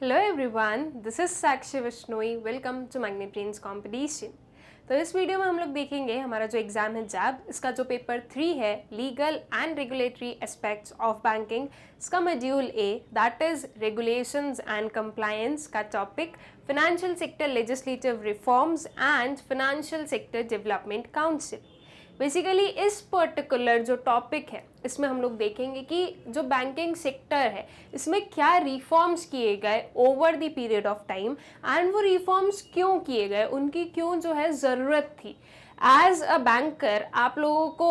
Hello everyone, this is Sakshi Vishnoi. Welcome to magnetrons competition. तो इस video में हम लोग देखेंगे हमारा जो एग्जाम है जैब, इसका जो पेपर 3 है legal and regulatory aspects of banking, इसका module A that is regulations and compliance का topic financial sector legislative reforms and financial sector development council. Basically इस पर्टिकुलर जो टॉपिक है इसमें हम लोग देखेंगे कि जो बैंकिंग सेक्टर है इसमें क्या रिफॉर्म्स किए गए over the period of time and वो रिफॉर्म्स क्यों किए गए, उनकी क्यों जो है ज़रूरत थी। एज अ बैंकर आप लोगों को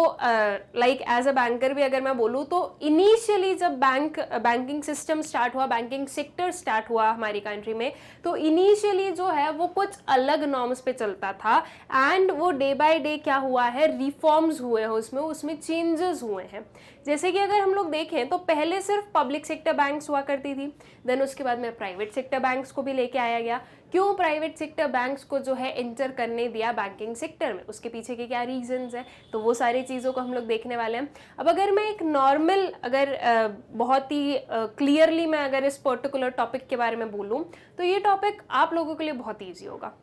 एज अ बैंकर भी अगर मैं बोलूँ तो इनिशियली जब बैंकिंग सिस्टम स्टार्ट हुआ, बैंकिंग सेक्टर स्टार्ट हुआ हमारी कंट्री में, तो इनिशियली जो है वो कुछ अलग नॉर्म्स पे चलता था एंड वो डे बाय डे क्या हुआ है, रिफॉर्म्स हुए हैं उसमें चेंजेस हुए हैं। जैसे कि अगर हम लोग देखें तो पहले सिर्फ पब्लिक सेक्टर बैंक्स हुआ करती थी, देन उसके बाद में प्राइवेट सेक्टर बैंक्स को भी लेके आया गया। क्यों प्राइवेट सेक्टर बैंक्स को जो है एंटर करने दिया बैंकिंग सेक्टर में, उसके पीछे के क्या रीजंस हैं, तो वो सारी चीज़ों को हम लोग देखने वाले हैं। अब अगर मैं एक नॉर्मल बहुत ही क्लियरली मैं अगर इस पर्टिकुलर टॉपिक के बारे में बोलूँ तो ये टॉपिक आप लोगों के लिए बहुत ईजी होगा।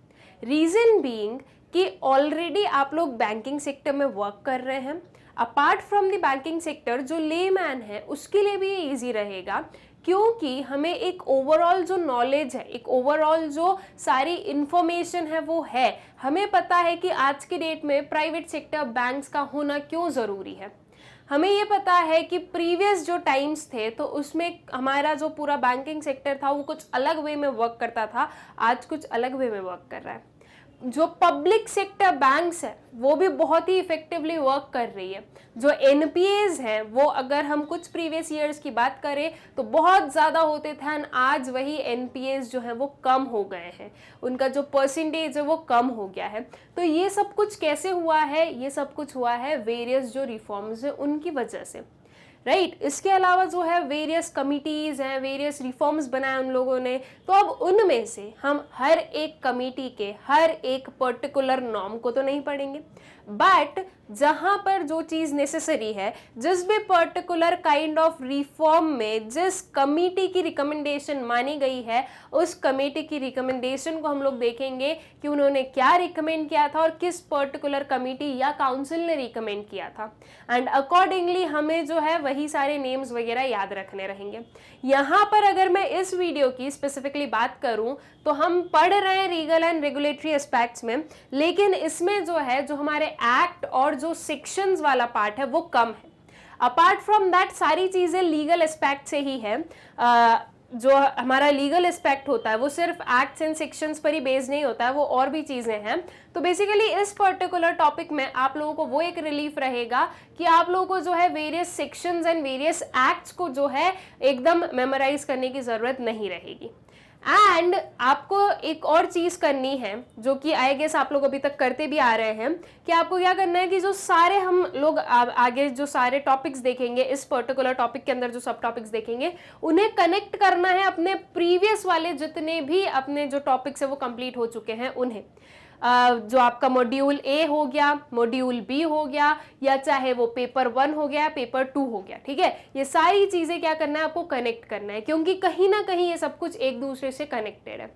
रीज़न बीइंग कि ऑलरेडी आप लोग बैंकिंग सेक्टर में वर्क कर रहे हैं। Apart from the banking sector जो लेमैन है उसके लिए भी ये ईजी रहेगा, क्योंकि हमें एक ओवरऑल जो नॉलेज है, एक ओवरऑल जो सारी इंफॉर्मेशन है वो है। हमें पता है कि आज के डेट में प्राइवेट सेक्टर बैंक्स का होना क्यों ज़रूरी है। हमें ये पता है कि प्रीवियस जो टाइम्स थे तो उसमें हमारा जो पूरा बैंकिंग सेक्टर था वो कुछ अलग वे में वर्क करता था, आज कुछ अलग वे में वर्क कर रहा है। जो पब्लिक सेक्टर बैंक्स है वो भी बहुत ही इफेक्टिवली वर्क कर रही है। जो एनपीएज है वो अगर हम कुछ प्रीवियस ईयर्स की बात करें तो बहुत ज़्यादा होते थे एंड आज वही एनपीएज जो है वो कम हो गए हैं, उनका जो परसेंटेज है वो कम हो गया है। तो ये सब कुछ कैसे हुआ है, ये सब कुछ हुआ है वेरियस जो रिफॉर्म्स है उनकी वजह से, राइट। इसके अलावा जो है वेरियस कमिटीज़ हैं, वेरियस रिफॉर्म्स बनाए उन लोगों ने, तो अब उनमें से हम हर एक कमिटी के हर एक पर्टिकुलर नॉर्म को तो नहीं पढ़ेंगे, बट जहाँ पर जो चीज़ नेसेसरी है, जिस भी पर्टिकुलर काइंड ऑफ रिफॉर्म में जिस कमिटी की रिकमेंडेशन मानी गई है उस कमेटी की रिकमेंडेशन को हम लोग देखेंगे कि उन्होंने क्या रिकमेंड किया था और किस पर्टिकुलर कमेटी या काउंसिल ने रिकमेंड किया था, एंड अकॉर्डिंगली हमें जो है वही सारे नेम्स वगैरह याद रखने रहेंगे। यहाँ पर अगर मैं इस वीडियो की स्पेसिफिकली बात करूँ तो हम पढ़ रहे हैं लीगल एंड रेगुलेटरी एस्पेक्ट्स में, लेकिन इसमें जो है जो हमारे एक्ट और जो सेक्शंस वाला पार्ट है वो कम है। अपार्ट फ्रॉम दैट सारी चीज़ें लीगल एस्पेक्ट से ही है। जो हमारा लीगल एस्पेक्ट होता है वो सिर्फ एक्ट्स एंड सेक्शंस पर ही बेस्ड नहीं होता है, वो और भी चीज़ें हैं। तो बेसिकली इस पर्टिकुलर टॉपिक में आप लोगों को वो एक रिलीफ रहेगा कि आप लोगों को जो है various sections and various acts को जो है एकदम मेमोराइज करने की ज़रूरत नहीं रहेगी। एंड आपको एक और चीज़ करनी है जो कि आई गेस आप लोग अभी तक करते भी आ रहे हैं, कि आपको क्या करना है कि जो सारे हम लोग आगे जो सारे टॉपिक्स देखेंगे, इस पर्टिकुलर टॉपिक के अंदर जो सब टॉपिक्स देखेंगे उन्हें कनेक्ट करना है अपने प्रीवियस वाले जितने भी अपने जो टॉपिक्स है वो कंप्लीट हो चुके हैं उन्हें। जो आपका मॉड्यूल ए हो गया, मॉड्यूल बी हो गया, या चाहे वो पेपर 1 हो गया, पेपर 2 हो गया, ठीक है। ये सारी चीज़ें क्या करना है, आपको कनेक्ट करना है, क्योंकि कहीं ना कहीं ये सब कुछ एक दूसरे से कनेक्टेड है।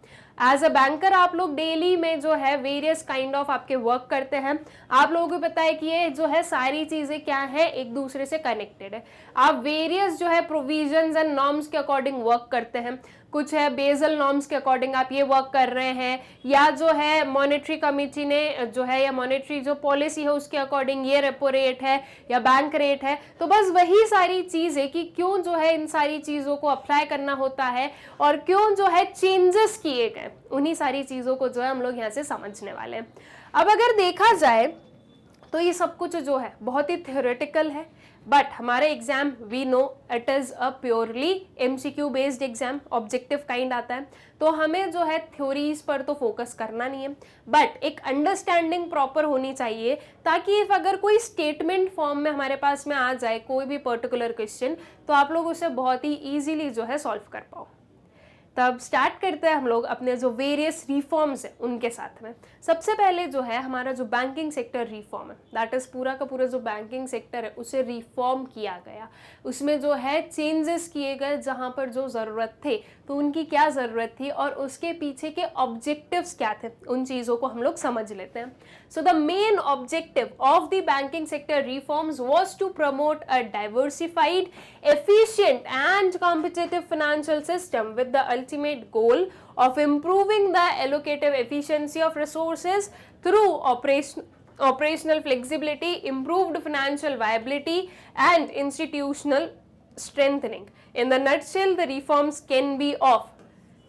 एज अ बैंकर आप लोग डेली में जो है वेरियस काइंड ऑफ आपके वर्क करते हैं, आप लोगों को पता है कि ये जो है सारी चीज़ें क्या है, एक दूसरे से कनेक्टेड है। आप वेरियस जो है प्रोविजंस एंड नॉर्म्स के अकॉर्डिंग वर्क करते हैं, कुछ है बेसल नॉर्म्स के अकॉर्डिंग आप ये वर्क कर रहे हैं, या जो है मॉनेटरी कमिटी ने जो है या मॉनेटरी जो पॉलिसी है उसके अकॉर्डिंग ये रेपो रेट है या बैंक रेट है। तो बस वही सारी चीज़ है कि क्यों जो है इन सारी चीज़ों को अप्लाई करना होता है और क्यों जो है चेंजेस किए गए, उन्हीं सारी चीज़ों को जो है हम लोग यहाँ से समझने वाले हैं। अब अगर देखा जाए तो ये सब कुछ जो है बहुत ही थ्योरेटिकल है, बट हमारे exam we know it is a purely MCQ based exam, objective kind आता है, तो हमें जो है थ्योरीज पर तो फोकस करना नहीं है, बट एक अंडरस्टैंडिंग प्रॉपर होनी चाहिए, ताकि इफ अगर कोई स्टेटमेंट फॉर्म में हमारे पास में आ जाए कोई भी पर्टिकुलर क्वेश्चन तो आप लोग उसे बहुत ही ईजिली जो है सॉल्व कर पाओ। तब स्टार्ट करते हैं हम लोग अपने जो वेरियस रिफॉर्म्स हैं उनके साथ में। सबसे पहले जो है हमारा जो बैंकिंग सेक्टर रिफॉर्म है, दैट इज़ पूरा का पूरा जो बैंकिंग सेक्टर है उसे रिफॉर्म किया गया, उसमें जो है चेंजेस किए गए जहाँ पर जो ज़रूरत थे, तो उनकी क्या ज़रूरत थी और उसके पीछे के ऑब्जेक्टिव्स क्या थे, उन चीज़ों को हम लोग समझ लेते हैं। So the main objective of the banking sector reforms was to promote a diversified, efficient and competitive financial system with the ultimate goal of improving the allocative efficiency of resources through operational flexibility, improved financial viability and institutional strengthening. In the nutshell, the reforms can be of,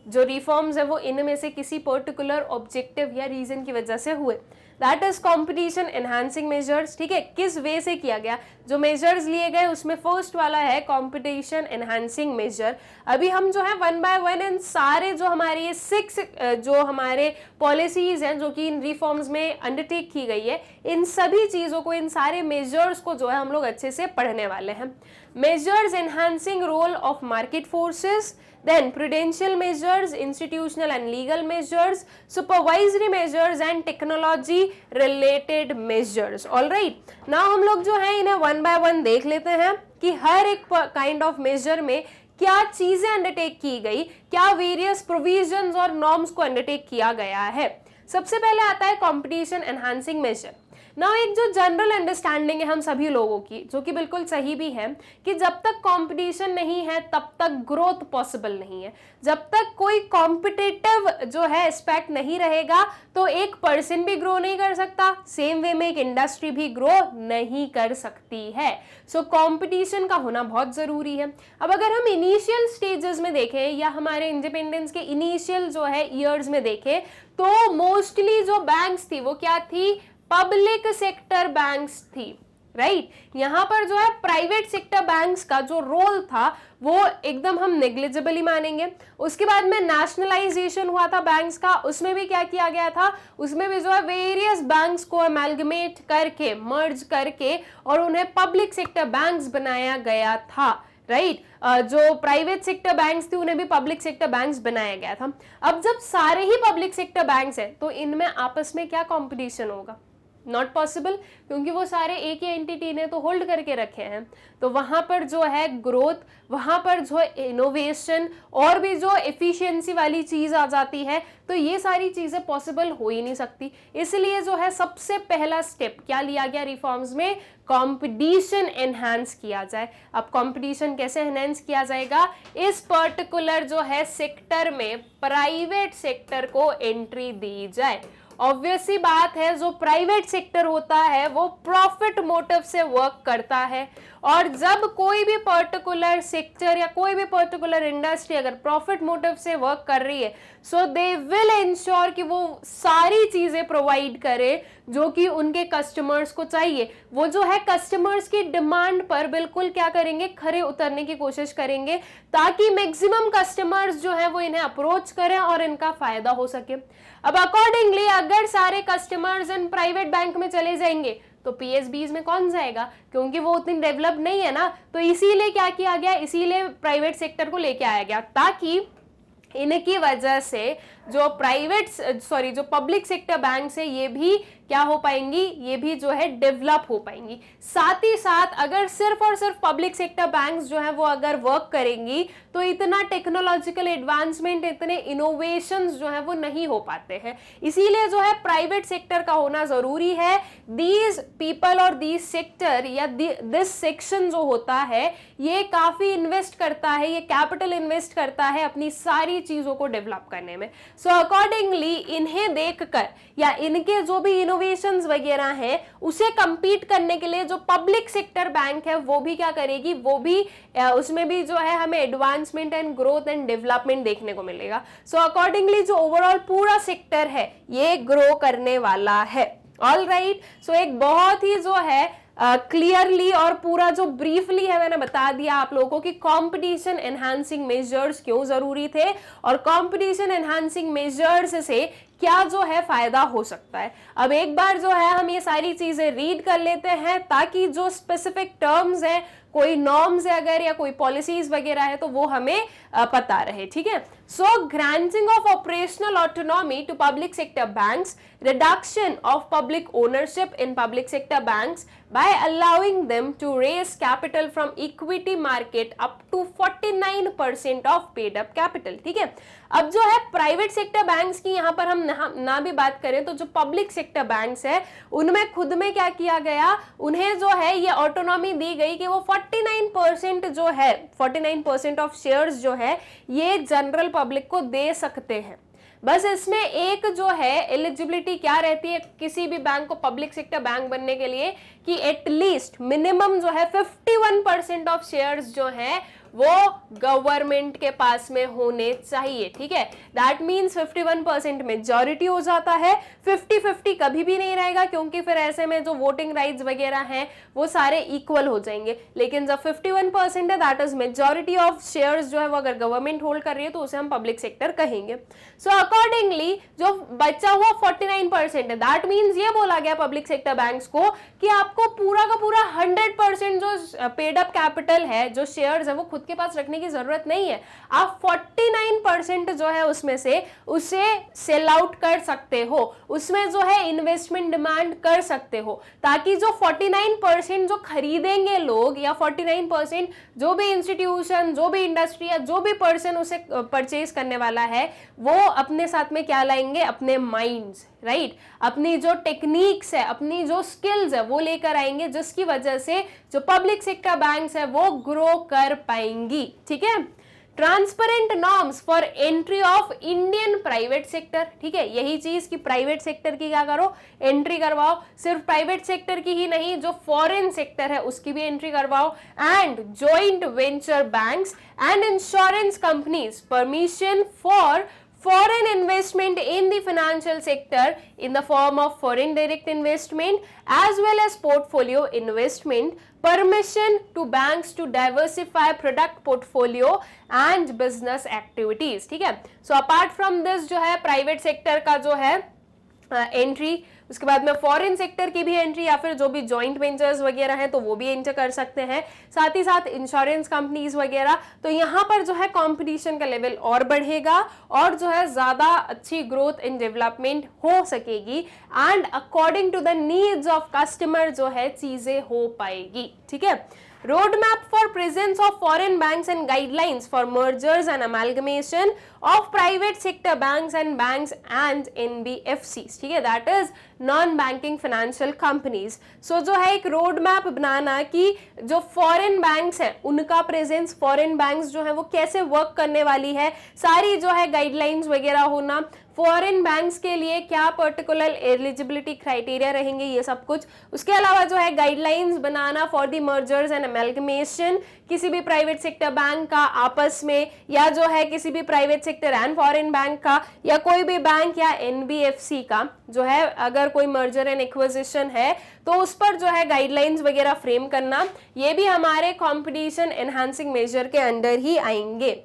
जो reforms है वो इनमें से किसी particular objective या reason की वजह से हुए। That is competition enhancing measures. ठीक है, किस वे से किया गया, जो मेजर्स लिए गए उसमें फर्स्ट वाला है कॉम्पिटिशन एनहांसिंग मेजर। अभी हम जो है वन बाय वन इन सारे जो हमारे 6 जो हमारे पॉलिसीज हैं जो कि इन रिफॉर्म्स में अंडरटेक की गई है, इन सभी चीजों को, इन सारे मेजर्स को जो है हम लोग अच्छे से पढ़ने वाले हैं। Measures enhancing role of market forces, then prudential measures, institutional and legal measures, supervisory measures and technology related measures. All right, now हम लोग जो है इन्हें वन बाय वन देख लेते हैं कि हर एक काइंड ऑफ मेजर में क्या चीजें अंडरटेक की गई, क्या वेरियस प्रोविजंस और नॉर्म्स को अंडरटेक किया गया है। सबसे पहले आता है कंपटीशन एनहांसिंग मेजर। ना एक जो जनरल अंडरस्टैंडिंग है हम सभी लोगों की, जो कि बिल्कुल सही भी है, कि जब तक कंपटीशन नहीं है तब तक ग्रोथ पॉसिबल नहीं है। जब तक कोई कॉम्पिटिटिव जो है एस्पेक्ट नहीं रहेगा तो एक पर्सन भी ग्रो नहीं कर सकता, सेम वे में एक इंडस्ट्री भी ग्रो नहीं कर सकती है। सो कंपटीशन का होना बहुत जरूरी है। अब अगर हम इनिशियल स्टेजेस में देखें या हमारे इंडिपेंडेंस के इनिशियल जो है ईयर्स में देखें, तो मोस्टली जो बैंक्स थी वो क्या थी, पब्लिक सेक्टर बैंक्स थी, राइट। यहां पर जो है प्राइवेट सेक्टर बैंक्स का जो रोल था वो एकदम हम नेग्लिजिबल ही मानेंगे। उसके बाद में नेशनलाइजेशन हुआ था बैंक्स का, उसमें भी क्या किया गया था, उसमें भी जो है वेरियस बैंक्स को अमेलगमेट करके, मर्ज करके और उन्हें पब्लिक सेक्टर बैंक्स बनाया गया था, राइट। जो प्राइवेट सेक्टर बैंक्स थी उन्हें भी पब्लिक सेक्टर बैंक्स बनाया गया था। अब जब सारे ही पब्लिक सेक्टर बैंक्स हैं तो इनमें आपस में क्या कंपटीशन होगा, नॉट पॉसिबल, क्योंकि वो सारे एक ही एंटिटी ने तो होल्ड करके रखे हैं। तो वहां पर जो है ग्रोथ, वहां पर जो इनोवेशन और भी जो एफिशिएंसी वाली चीज आ जाती है, तो ये सारी चीजें पॉसिबल हो ही नहीं सकती। इसलिए जो है सबसे पहला स्टेप क्या लिया गया रिफॉर्म्स में, कंपटीशन एनहांस किया जाए। अब कंपटीशन कैसे एनहांस किया जाएगा, इस पर्टिकुलर जो है सेक्टर में प्राइवेट सेक्टर को एंट्री दी जाए। ऑब्वियस सी बात है, जो प्राइवेट सेक्टर होता है वो प्रॉफिट मोटिव से वर्क करता है, और जब कोई भी पर्टिकुलर सेक्टर या कोई भी पर्टिकुलर इंडस्ट्री अगर प्रॉफिट मोटिव से वर्क कर रही है, सो दे विल इंश्योर कि वो सारी चीजें प्रोवाइड करे जो कि उनके कस्टमर्स को चाहिए। वो जो है कस्टमर्स की डिमांड पर बिल्कुल क्या करेंगे, खरे उतरने की कोशिश करेंगे, ताकि मैक्सिमम कस्टमर्स जो है वो इन्हें अप्रोच करें और इनका फायदा हो सके। अब अकॉर्डिंगली अगर सारे कस्टमर्स इन प्राइवेट बैंक में चले जाएंगे तो पीएसबीज में कौन जाएगा, क्योंकि वो उतनी डेवलप नहीं है ना। तो इसीलिए क्या किया गया, इसीलिए प्राइवेट सेक्टर को लेके आया गया, ताकि इनकी वजह से जो जो पब्लिक सेक्टर बैंक्स है ये भी क्या हो पाएंगी, ये भी जो है डेवलप हो पाएंगी। साथ ही साथ अगर सिर्फ और सिर्फ पब्लिक सेक्टर बैंक्स जो है वो अगर वर्क करेंगी तो इतना टेक्नोलॉजिकल एडवांसमेंट, इतने इनोवेशंस जो है वो नहीं हो पाते हैं। इसीलिए जो है प्राइवेट सेक्टर का होना जरूरी है। दीज पीपल और दीज सेक्टर या दिस सेक्शन जो होता है ये काफी इन्वेस्ट करता है, ये कैपिटल इन्वेस्ट करता है अपनी सारी चीजों को डेवलप करने में। सो अकॉर्डिंगली इन्हें देखकर या इनके जो भी इनोवेशंस वगैरह हैं उसे कंपीट करने के लिए जो पब्लिक सेक्टर बैंक है वो भी क्या करेगी, वो भी उसमें भी जो है हमें advancement and growth and development देखने को मिलेगा। सो अकॉर्डिंगली जो ओवरऑल पूरा सेक्टर है ये ग्रो करने वाला है। ऑल राइट, सो एक बहुत ही जो है क्लियरली और पूरा जो ब्रीफली है मैंने बता दिया आप लोगों को कि कंपटीशन एनहांसिंग मेजर्स क्यों जरूरी थे और कंपटीशन एनहांसिंग मेजर्स से क्या जो है फायदा हो सकता है। अब एक बार जो है हम ये सारी चीजें रीड कर लेते हैं ताकि जो स्पेसिफिक टर्म्स हैं, कोई नॉर्म्स है अगर या कोई पॉलिसीज वगैरह है तो वो हमें पता रहे। ठीक है, So granting of operational autonomy to public sector banks, reduction of public ownership in public sector banks by allowing them to raise capital from equity market up to 49% of paid up capital. ठीक है, अब जो है private sector banks की यहाँ पर हम ना भी बात करें तो जो पब्लिक सेक्टर बैंक्स है उनमें खुद में क्या किया गया, उन्हें जो है ये ऑटोनॉमी दी गई कि वो 49% जो है 49% ऑफ शेयर्स जो है ये जनरल पब्लिक को दे सकते हैं। बस इसमें एक जो है एलिजिबिलिटी क्या रहती है किसी भी बैंक को पब्लिक सेक्टर बैंक बनने के लिए कि एटलीस्ट मिनिमम जो है 51% ऑफ शेयर्स जो है वो गवर्नमेंट के पास में होने चाहिए। ठीक है, दैट मीन्स 51% मेजॉरिटी हो जाता है, 50-50 कभी भी नहीं रहेगा क्योंकि फिर ऐसे में जो वोटिंग राइट्स वगैरह हैं वो सारे इक्वल हो जाएंगे। लेकिन जब 51% है that is majority of shares जो है वो अगर गवर्नमेंट होल्ड कर रही है तो उसे हम पब्लिक सेक्टर कहेंगे। सो अकॉर्डिंगली जो बचा हुआ 49% है दैट मीन्स ये बोला गया पब्लिक सेक्टर बैंक्स को कि आपको पूरा का पूरा 100% जो पेड अप कैपिटल है, जो शेयर्स है वो खुद के पास रखने की जरूरत नहीं है। आप 49% जो है उसमें से उसे सेल आउट कर सकते हो, उसमें जो है इन्वेस्टमेंट डिमांड कर सकते हो, ताकि जो 49% जो खरीदेंगे लोग या 49% जो भी इंस्टीट्यूशन, जो भी इंडस्ट्री या जो भी पर्सन उसे परचेज करने वाला है वो अपने साथ में क्या लाएंगे, अपने माइंड्स, राइट, अपनी जो टेक्निक्स है, अपनी जो स्किल्स है वो लेकर आएंगे, जिसकी वजह से जो पब्लिक सेक्टर बैंक्स है वो ग्रो कर पाएंगी। ठीक है, transparent norms for entry of Indian private sector. ठीक है, यही चीज कि प्राइवेट सेक्टर की क्या करो, एंट्री करवाओ, सिर्फ प्राइवेट सेक्टर की ही नहीं जो फॉरेन सेक्टर है उसकी भी एंट्री करवाओ, and joint venture banks and insurance companies permission for foreign investment in the financial sector in the form of foreign direct investment as well as portfolio investment, permission to banks to diversify product portfolio and business activities। ठीक है, so apart from this जो है private sector का जो है entry, उसके बाद में फॉरेन सेक्टर की भी एंट्री या फिर जो भी जॉइंट वेंचर्स वगैरह हैं तो वो भी एंटर कर सकते हैं, साथ ही साथ इंश्योरेंस कंपनीज वगैरह। तो यहाँ पर जो है कंपटीशन का लेवल और बढ़ेगा और जो है ज्यादा अच्छी ग्रोथ इन डेवलपमेंट हो सकेगी and according to the needs of customer जो है चीजें हो पाएगी। ठीक है, roadmap for presence of foreign banks and guidelines for mergers and amalgamation of private sector banks and NBFCs। ठीक है, that is non banking financial companies. So जो है एक रोड मैप बनाना कि जो फॉरेन बैंक्स हैं उनका प्रेजेंस, फॉरेन बैंक्स जो है वो कैसे वर्क करने वाली है, सारी जो है गाइडलाइंस वगैरह होना, फॉरेन बैंक्स के लिए क्या पर्टिकुलर एलिजिबिलिटी क्राइटेरिया रहेंगे, ये सब कुछ। उसके अलावा जो है guidelines banana for the mergers and amalgamation, किसी भी प्राइवेट सेक्टर बैंक का आपस में या जो है किसी भी private sector and foreign bank का या कोई भी बैंक या एनबीएफसी का जो है अगर कोई मर्जर एंड एक्विजिशन है तो उस पर जो है गाइडलाइंस वगैरह फ्रेम करना, ये भी हमारे कंपटीशन एनहांसिंग मेजर के अंडर ही आएंगे।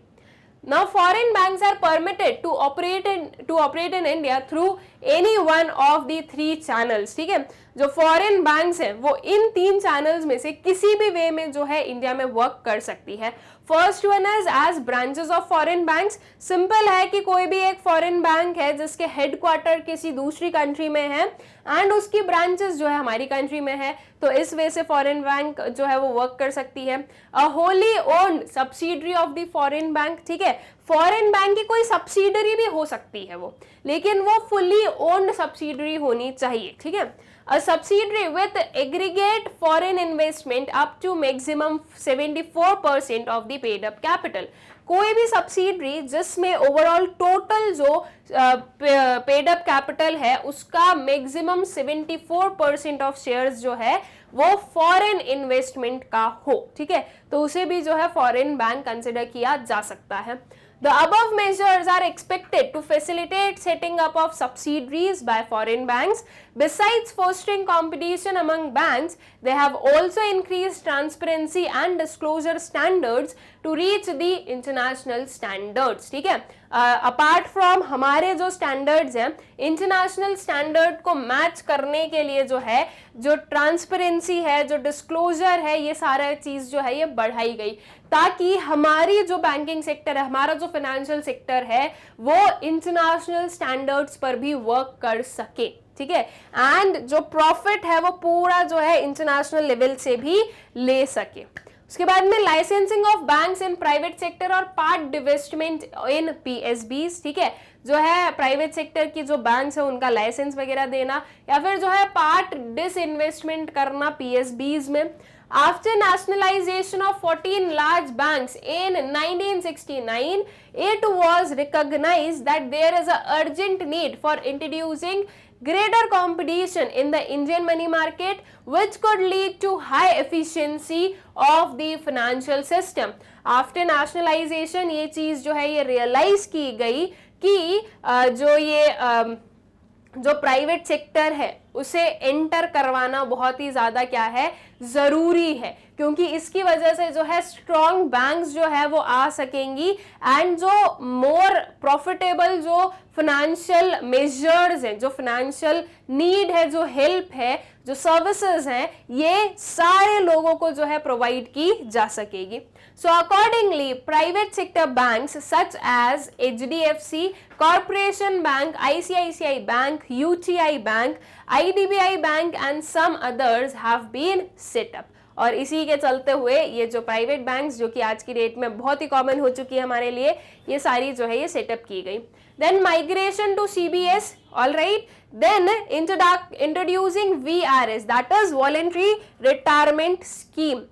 Now foreign banks are permitted to operate in India through any one of the three channels। ठीक है, जो फॉरेन बैंक्स हैं वो इन 3 चैनल्स में से किसी भी वे में जो है इंडिया में वर्क कर सकती है। First one is as branches of foreign banks. Simple है कि कोई भी एक फॉरेन बैंक है जिसके हेडक्वार्टर किसी दूसरी कंट्री में है एंड उसकी ब्रांचेस जो है हमारी कंट्री में है, तो इस वे से फॉरेन बैंक जो है वो वर्क कर सकती है। A wholly owned subsidiary of the foreign bank. ठीक है, फॉरेन बैंक की कोई सब्सिडरी भी हो सकती है वो, लेकिन वो फुली ओन्ड सब्सिडरी होनी चाहिए। ठीक है, a subsidiary with aggregate foreign investment up to maximum 74% of the paid up capital। कोई भी सब्सिडरी जिसमें ओवरऑल टोटल जो पेड अप कैपिटल है उसका मैक्सिमम 74% ऑफ शेयर्स जो है वो फॉरेन इन्वेस्टमेंट का हो। ठीक है, तो उसे भी जो है फॉरेन बैंक कंसिडर किया जा सकता है। The above measures are expected to facilitate setting up of subsidiaries by foreign banks. Besides fostering competition among banks, they have also increased transparency and disclosure standards to reach the international standards, ठीक है। Apart from हमारे जो standards हैं, international standard को match करने के लिए जो है, जो ट्रांसपेरेंसी है, जो डिस्क्लोजर है, ये सारा चीज जो है ये बढ़ाई गई, ताकि हमारी जो बैंकिंग सेक्टर है, हमारा जो फाइनेंशियल सेक्टर है, वो इंटरनेशनल स्टैंडर्ड्स पर भी वर्क कर सके, ठीक है। एंड जो प्रॉफिट है वो पूरा जो है इंटरनेशनल लेवल से भी ले सके। उसके बाद में licensing of banks in private sector और पार्ट डिवेस्टमेंट इन पीएसबीज, ठीक है। जो है प्राइवेट सेक्टर की जो बैंक्स है उनका लाइसेंस वगैरह देना, या फिर जो है पार्ट डिसइन्वेस्टमेंट करना पीएसबीज में। After nationalization of 14 large banks in 1969, it was recognized that there is an urgent need for introducing greater competition in the Indian money market, which could lead to high efficiency of the financial system. After nationalization ये चीज जो है ये realize की गई कि जो private sector है उसे एंटर करवाना बहुत ही ज्यादा क्या है, जरूरी है, क्योंकि इसकी वजह से जो है स्ट्रॉन्ग बैंक्स जो है वो आ सकेंगी, एंड जो मोर प्रॉफिटेबल जो फाइनेंशियल मेजर्स हैं, जो फाइनेंशियल नीड है, जो हेल्प है, जो सर्विसेज हैं, ये सारे लोगों को जो है प्रोवाइड की जा सकेगी। So accordingly, private sector banks such as HDFC, Corporation Bank, ICICI Bank, UTI Bank, IDBI Bank and some others have been set up. और इसी के चलते हुए ये जो प्राइवेट बैंक्स जो कि आज की डेट में बहुत ही कॉमन हो चुकी है हमारे लिए, ये सारी जो है ये सेटअप की गई। Then migration to CBS, all right. Then introducing VRS, that is voluntary retirement scheme.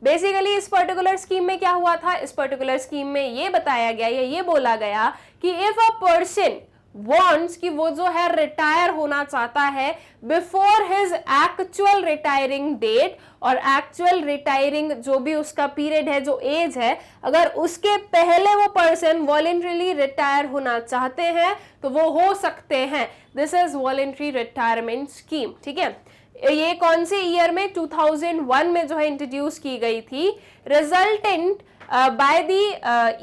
Basically इस पर्टिकुलर स्कीम में क्या हुआ था, इस पर्टिकुलर स्कीम में ये बताया गया या ये बोला गया कि इफ अ पर्सन वॉन्ट्स कि वो जो है रिटायर होना चाहता है before his actual retiring date, और एक्चुअल रिटायरिंग जो भी उसका पीरियड है, जो एज है, अगर उसके पहले वो पर्सन वॉलेंटरीली रिटायर होना चाहते हैं तो वो हो सकते हैं। This is voluntary retirement scheme, ठीक है। ये कौन से ईयर में, 2001 में जो है इंट्रोड्यूस की गई थी। Resultant by the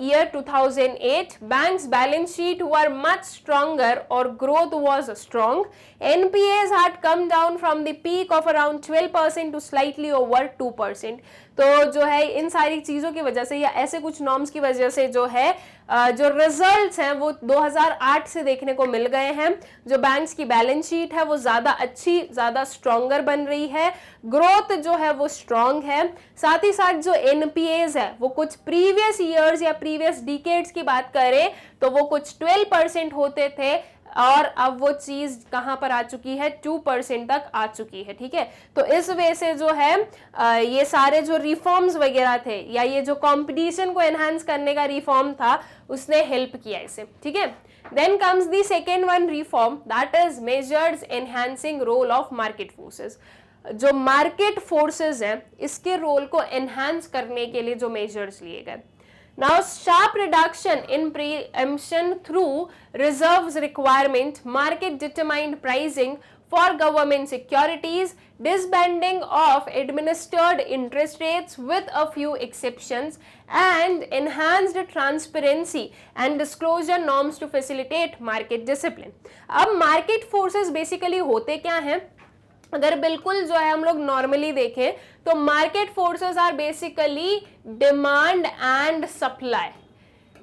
year 2008, banks' balance sheet were much stronger or growth was strong. NPAs had come down from the peak of around 12% to slightly over 2%. तो जो है इन सारी चीज़ों की वजह से या ऐसे कुछ नॉर्म्स की वजह से जो है जो रिजल्ट्स हैं वो 2008 से देखने को मिल गए हैं। जो बैंक्स की बैलेंस शीट है वो ज़्यादा अच्छी, ज़्यादा स्ट्रॉन्गर बन रही है, ग्रोथ जो है वो स्ट्रॉन्ग है। साथ ही साथ जो NPAs है वो कुछ प्रीवियस ईयर्स या प्रीवियस डिकेड्स की बात करें तो वो कुछ 12% होते थे, और अब वो चीज कहां पर आ चुकी है, 2% तक आ चुकी है, ठीक है। तो इस वजह से जो है ये सारे जो रिफॉर्म्स वगैरह थे या ये जो कंपटीशन को एनहांस करने का रिफॉर्म था उसने हेल्प किया इसे, ठीक है। Then comes the second one reform, that is measures enhancing role of market forces. जो मार्केट फोर्सेस हैं इसके रोल को एनहांस करने के लिए जो मेजर्स लिए गए। Now, sharp reduction in preemption through reserves requirement, market determined pricing for government securities, disbanding of administered interest rates with a few exceptions, and enhanced transparency and disclosure norms to facilitate market discipline. अब market forces basically होते क्या हैं? अगर बिल्कुल जो है हम लोग नॉर्मली देखें तो market forces are basically demand and supply,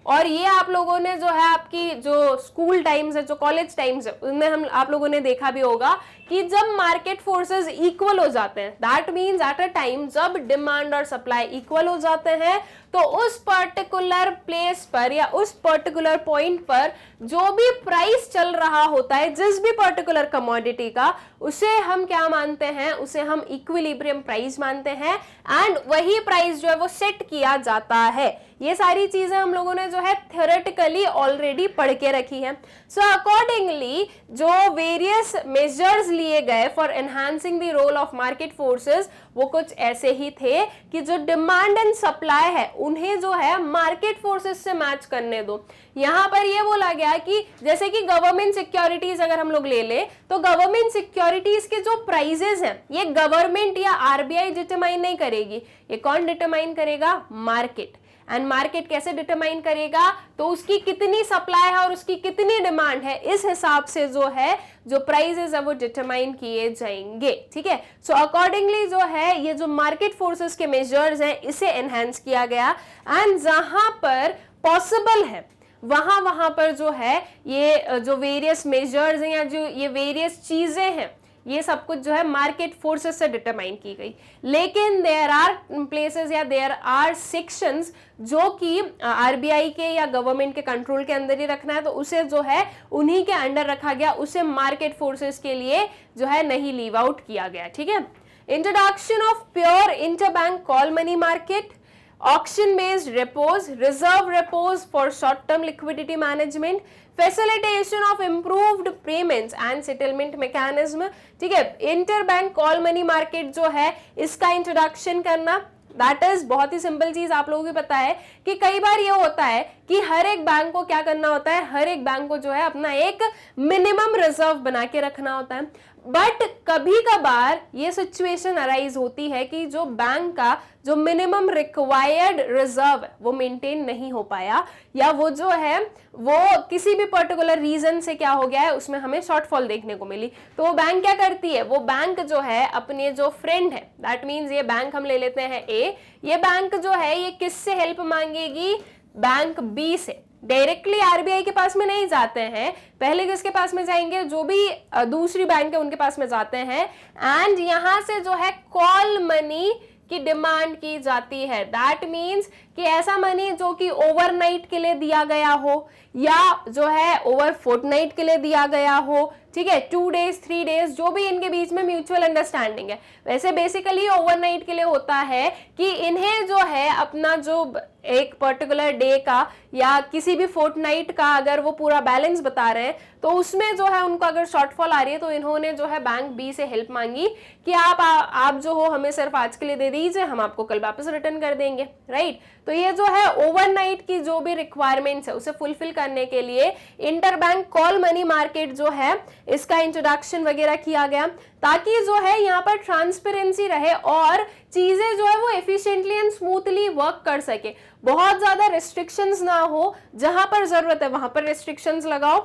और ये आप लोगों ने जो है आपकी जो स्कूल टाइम्स है, जो कॉलेज टाइम्स है, उनमें हम आप लोगों ने देखा भी होगा कि जब मार्केट फोर्सेस इक्वल हो जाते हैं, that means at a time जब डिमांड और सप्लाई इक्वल हो जाते हैं तो उस पर्टिकुलर प्लेस पर या उस पर्टिकुलर पॉइंट पर जो भी प्राइस चल रहा होता है जिस भी पर्टिकुलर कमोडिटी का, उसे हम क्या मानते हैं, उसे हम इक्विलिब्रियम प्राइस मानते हैं, एंड वही प्राइस जो है वो सेट किया जाता है। ये सारी चीजें हम लोगों ने जो है थ्योरेटिकली ऑलरेडी पढ़ के रखी है। सो अकॉर्डिंगली जो वेरियस मेजर्स लिए गए for enhancing the role of market forces वो कुछ ऐसे ही थे कि जो डिमांड एंड सप्लाई है उन्हें जो है मार्केट फोर्सेस से मैच करने दो। यहाँ पर ये बोला गया कि जैसे कि गवर्नमेंट सिक्योरिटीज अगर हम लोग ले ले तो गवर्नमेंट सिक्योरिटीज के जो प्राइजेस हैं ये गवर्नमेंट या RBI डिटरमाइन नहीं करेगी, ये कौन डिटरमाइन करेगा, मार्केट। एंड मार्केट कैसे डिटरमाइन करेगा, तो उसकी कितनी सप्लाई है और उसकी कितनी डिमांड है, इस हिसाब से जो है जो प्राइसेस है वो डिटरमाइन किए जाएंगे। ठीक है, सो अकॉर्डिंगली जो है ये जो मार्केट फोर्सेस के मेजर्स हैं इसे एनहांस किया गया, एंड जहां पर पॉसिबल है वहां पर जो है ये जो वेरियस मेजर्स हैं या जो ये वेरियस चीजें हैं ये सब कुछ जो है मार्केट फोर्सेस से डिटरमाइन की गई। लेकिन देयर आर प्लेसेस या देयर आर सेक्शंस जो कि आरबीआई के या गवर्नमेंट के कंट्रोल के अंदर ही रखना है, तो उसे जो है उन्हीं के अंडर रखा गया, उसे मार्केट फोर्सेस के लिए जो है नहीं लीव आउट किया गया। ठीक है, introduction of pure interbank call money market, auction based repos, reserve repos for short term liquidity management, facilitation of improved payments and settlement mechanism। ठीक है, इंटरबैंक कॉल मनी मार्केट जो है इसका इंट्रोडक्शन करना, दैट इज बहुत ही simple चीज। आप लोगों को पता है कि कई बार ये होता है कि हर एक बैंक को क्या करना होता है, हर एक बैंक को जो है अपना एक मिनिमम रिजर्व बना के रखना होता है, बट कभी कभार ये सिचुएशन अराइज होती है कि जो बैंक का जो मिनिमम रिक्वायर्ड रिजर्व है वो मेंटेन नहीं हो पाया, या वो जो है वो किसी भी पर्टिकुलर रीजन से क्या हो गया है, उसमें हमें शॉर्टफॉल देखने को मिली। तो वो बैंक क्या करती है, वो बैंक जो है अपने जो फ्रेंड है, दैट मीन्स ये बैंक हम ले लेते हैं ए, ये बैंक जो है ये किससे हेल्प मांगेगी, बैंक बी से। डायरेक्टली आरबीआई के पास में नहीं जाते हैं, पहले किसके पास में जाएंगे, जो भी दूसरी बैंक है उनके पास में जाते हैं, एंड यहां से जो है कॉल मनी की डिमांड की जाती है। दैट मीन्स कि ऐसा मनी जो कि ओवरनाइट के लिए दिया गया हो या जो है ओवर फोर्टनाइट के लिए दिया गया हो, ठीक है, 2 डेज 3 डेज जो भी इनके बीच में म्यूचुअल अंडरस्टैंडिंग है। वैसे बेसिकली ओवरनाइट के लिए होता है कि इन्हें जो है अपना जो एक पर्टिकुलर डे का या किसी भी फोर्टनाइट का अगर वो पूरा बैलेंस बता रहे हैं तो उसमें जो है उनको अगर शॉर्टफॉल आ रही है तो इन्होंने जो है बैंक बी से हेल्प मांगी कि आप जो हो हमें सिर्फ आज के लिए दे दीजिए, हम आपको कल वापस रिटर्न कर देंगे, राइट। तो ये जो है ओवरनाइट की जो भी रिक्वायरमेंट्स है उसे फुलफिल करने के लिए इंटरबैंक कॉल मनी मार्केट जो है इसका इंट्रोडक्शन वगैरह किया गया, ताकि जो है यहाँ पर ट्रांसपेरेंसी रहे और चीजें जो है वो एफिशिएंटली एंड स्मूथली वर्क कर सके, बहुत ज्यादा रिस्ट्रिक्शंस ना हो, जहां पर जरूरत है वहां पर रिस्ट्रिक्शंस लगाओ,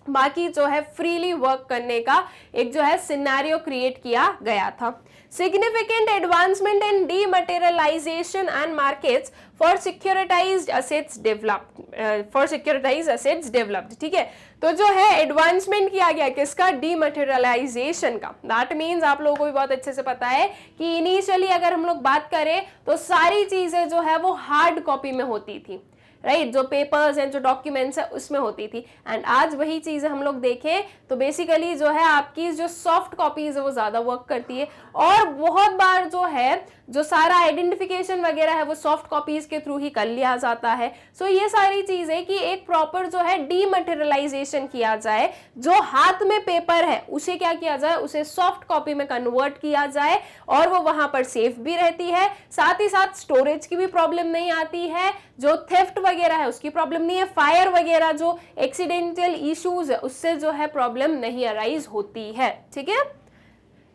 बाकी जो है फ्रीली वर्क करने का एक जो है सिनेरियो क्रिएट किया गया था। Significant advancement in dematerialization and markets for securitized assets developed, ठीक है। तो जो है एडवांसमेंट किया गया किसका, डीमटेरियलाइजेशन का। दैट मीन्स आप लोगों को भी बहुत अच्छे से पता है कि इनिशियली अगर हम लोग बात करें तो सारी चीजें जो है वो हार्ड कॉपी में होती थी, राइट, जो पेपर्स हैं जो डॉक्यूमेंट्स है उसमें होती थी, एंड आज वही चीजें हम लोग देखें तो बेसिकली जो है आपकी जो सॉफ्ट कॉपीज है वो ज्यादा वर्क करती है, और बहुत बार जो है जो सारा आइडेंटिफिकेशन वगैरह है वो सॉफ्ट कॉपीज के थ्रू ही कर लिया जाता है। सो ये सारी चीजें कि एक प्रॉपर जो है डीमटेरियलाइजेशन किया जाए, जो हाथ में पेपर है उसे क्या किया जाए, उसे सॉफ्ट कॉपी में कन्वर्ट किया जाए, और वो वहां पर सेफ भी रहती है, साथ ही साथ स्टोरेज की भी प्रॉब्लम नहीं आती है, जो थेफ्ट वगैरह है उसकी प्रॉब्लम नहीं है, फायर वगैरह जो एक्सीडेंटल इश्यूज है उससे जो है प्रॉब्लम नहीं अराइज होती है, ठीक है।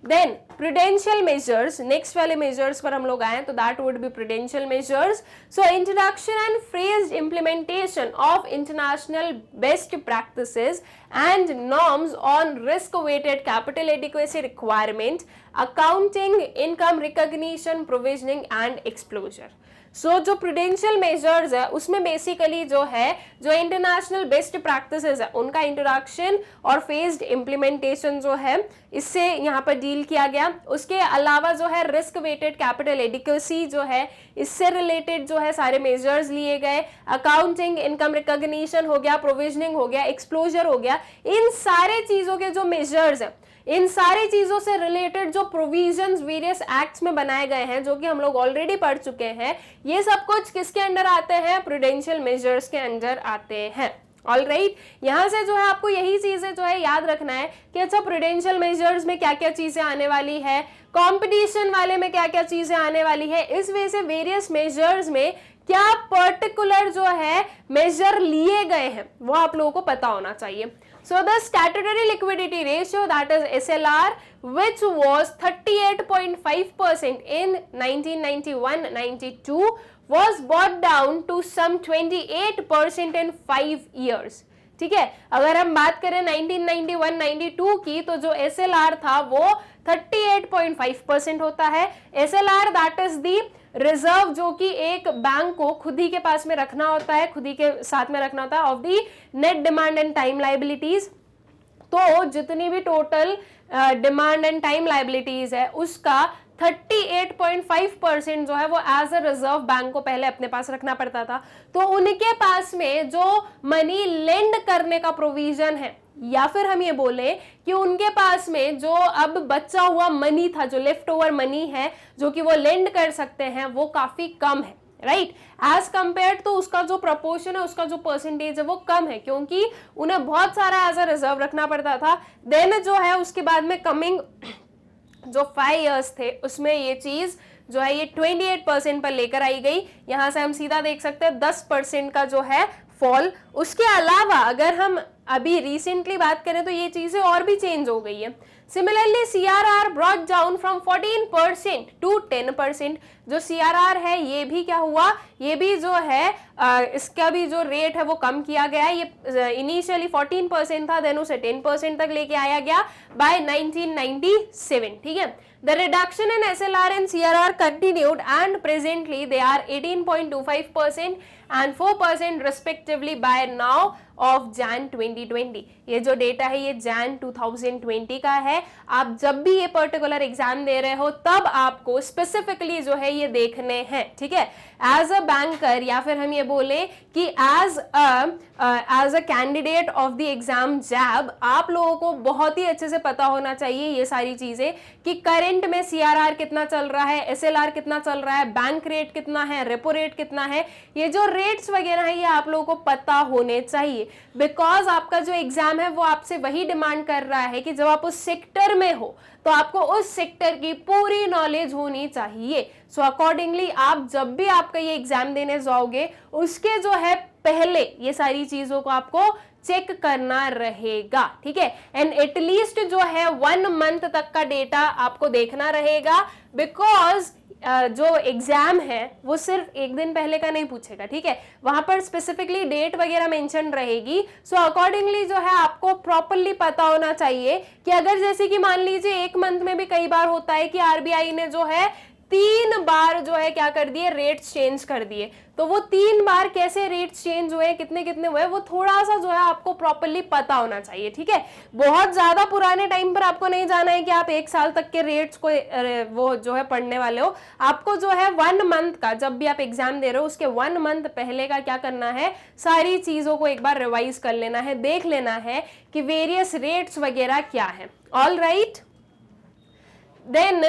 देन प्रूडेंशियल मेजर्स, नेक्स्ट वाले मेजर्स पर हम लोग आए तो that would be prudential measures. So introduction and phrased implementation of international best practices and norms on risk weighted capital adequacy requirement, accounting, income recognition, provisioning and exposure. So जो prudential measures है उसमें basically जो है जो international best practices है उनका introduction और phased implementation जो है इससे यहाँ पर डील किया गया। उसके अलावा जो है रिस्क वेटेड कैपिटल एडिक्वेसी जो है इससे रिलेटेड जो है सारे मेजर्स लिए गए, अकाउंटिंग, इनकम रिकॉग्निशन हो गया, प्रोविजनिंग हो गया, एक्सप्लोजर हो गया, इन सारे चीजों के जो मेजर्स है, इन सारी चीजों से रिलेटेड जो प्रोविजंस वेरियस एक्ट्स में बनाए गए हैं जो कि हम लोग ऑलरेडी पढ़ चुके हैं, ये सब कुछ किसके अंडर आते हैं, प्रूडेंशियल मेजर्स के अंडर आते हैं। ऑलराइट, यहां से जो है आपको यही चीजें जो है याद रखना है कि अच्छा प्रूडेंशियल मेजर्स में क्या क्या चीजें आने वाली है, कंपटीशन वाले में क्या क्या चीजें आने वाली है, इस वजह से वेरियस मेजर्स में क्या पर्टिकुलर जो है मेजर लिए गए हैं वो आप लोगों को पता होना चाहिए। So the statutory liquidity ratio, that is SLR, which was 38.5% in 1991-92, was brought down to some 28% in 5 years. ठीक है, अगर हम बात करें 1991-92 की, तो जो SLR था वो 38.5% होता है. SLR that is the reserve जो कि एक बैंक को खुद ही के पास में रखना होता है, खुद ही के साथ में रखना होता है of the net demand and time liabilities. तो जितनी भी total demand and time liabilities है उसका 38.5% जो है वो एज अ रिजर्व बैंक को पहले अपने पास रखना पड़ता था. तो उनके पास में जो मनी लेंड करने का प्रोविजन है, या फिर हम ये बोले कि उनके पास में जो अब बचा हुआ मनी था, जो लेफ्ट ओवर मनी है जो कि वो लेंड कर सकते हैं, वो काफी कम है, राइट. एज कंपेयर तो उसका जो प्रपोर्शन है, उसका जो परसेंटेज है वो कम है, क्योंकि उन्हें बहुत सारा एज अ रिजर्व रखना पड़ता था. देन जो है उसके बाद में कमिंग जो 5 इयर्स थे उसमें ये चीज जो है ये 28% पर लेकर आई गई. यहां से हम सीधा देख सकते हैं 10% का जो है फॉल. उसके अलावा अगर हम अभी रिसेंटली बात करें तो ये चीजें और भी चेंज हो गई है. Similarly CRR brought down from 14% to 10%. जो CRR है ये भी क्या हुआ, ये भी जो है इसका भी जो रेट है वो कम किया गया. ये इनिशियली 14% था, देन उसे 10% तक लेके आया गया बाय 1997. ठीक है. The reduction in SLR and CRR continued and presently they are 18.25% and 4% respectively by now of Jan 2020. ये जो डेटा है ये Jan 2020 का है. आप जब भी ये पर्टिकुलर एग्जाम दे रहे हो तब आपको स्पेसिफिकली जो है ये देखने हैं. ठीक है. एज अ बैंकर या फिर हम ये बोले कि as a candidate of the exam जैब, आप लोगों को बहुत ही अच्छे से पता होना चाहिए ये सारी चीजें कि करंट में CRR कितना चल रहा है, SLR कितना चल रहा है, बैंक रेट कितना है, रेपो रेट कितना है. ये जो रेट्स वगैरह है ये आप लोगों को पता होने चाहिए, बिकॉज आपका जो एग्जाम है वो आपसे वही डिमांड कर रहा है कि जब आप उस सेक्टर में हो तो आपको उस सेक्टर की पूरी नॉलेज होनी चाहिए. सो अकॉर्डिंगली आप जब भी आपका ये एग्जाम देने जाओगे उसके जो है पहले ये सारी चीजों को आपको चेक करना रहेगा. ठीक है. एंड एटलीस्ट जो है 1 मंथ तक का डेटा आपको देखना रहेगा, बिकॉज जो एग्जाम है वो सिर्फ एक दिन पहले का नहीं पूछेगा. ठीक है. वहां पर स्पेसिफिकली डेट वगैरह मेंशन रहेगी. सो अकॉर्डिंगली जो है आपको प्रॉपरली पता होना चाहिए कि अगर जैसे कि मान लीजिए 1 मंथ में भी कई बार होता है कि RBI ने जो है 3 बार जो है क्या कर दिए, रेट्स चेंज कर दिए. तो वो 3 बार कैसे रेट्स चेंज हुए, कितने कितने हुए, वो थोड़ा सा जो है आपको प्रॉपरली पता होना चाहिए. ठीक है. बहुत ज्यादा पुराने टाइम पर आपको नहीं जाना है कि आप 1 साल तक के रेट्स को वो जो है पढ़ने वाले हो. आपको जो है 1 मंथ का, जब भी आप एग्जाम दे रहे हो उसके 1 मंथ पहले का क्या करना है, सारी चीजों को एक बार रिवाइज कर लेना है, देख लेना है कि वेरियस रेट्स वगैरह क्या है. All right. Then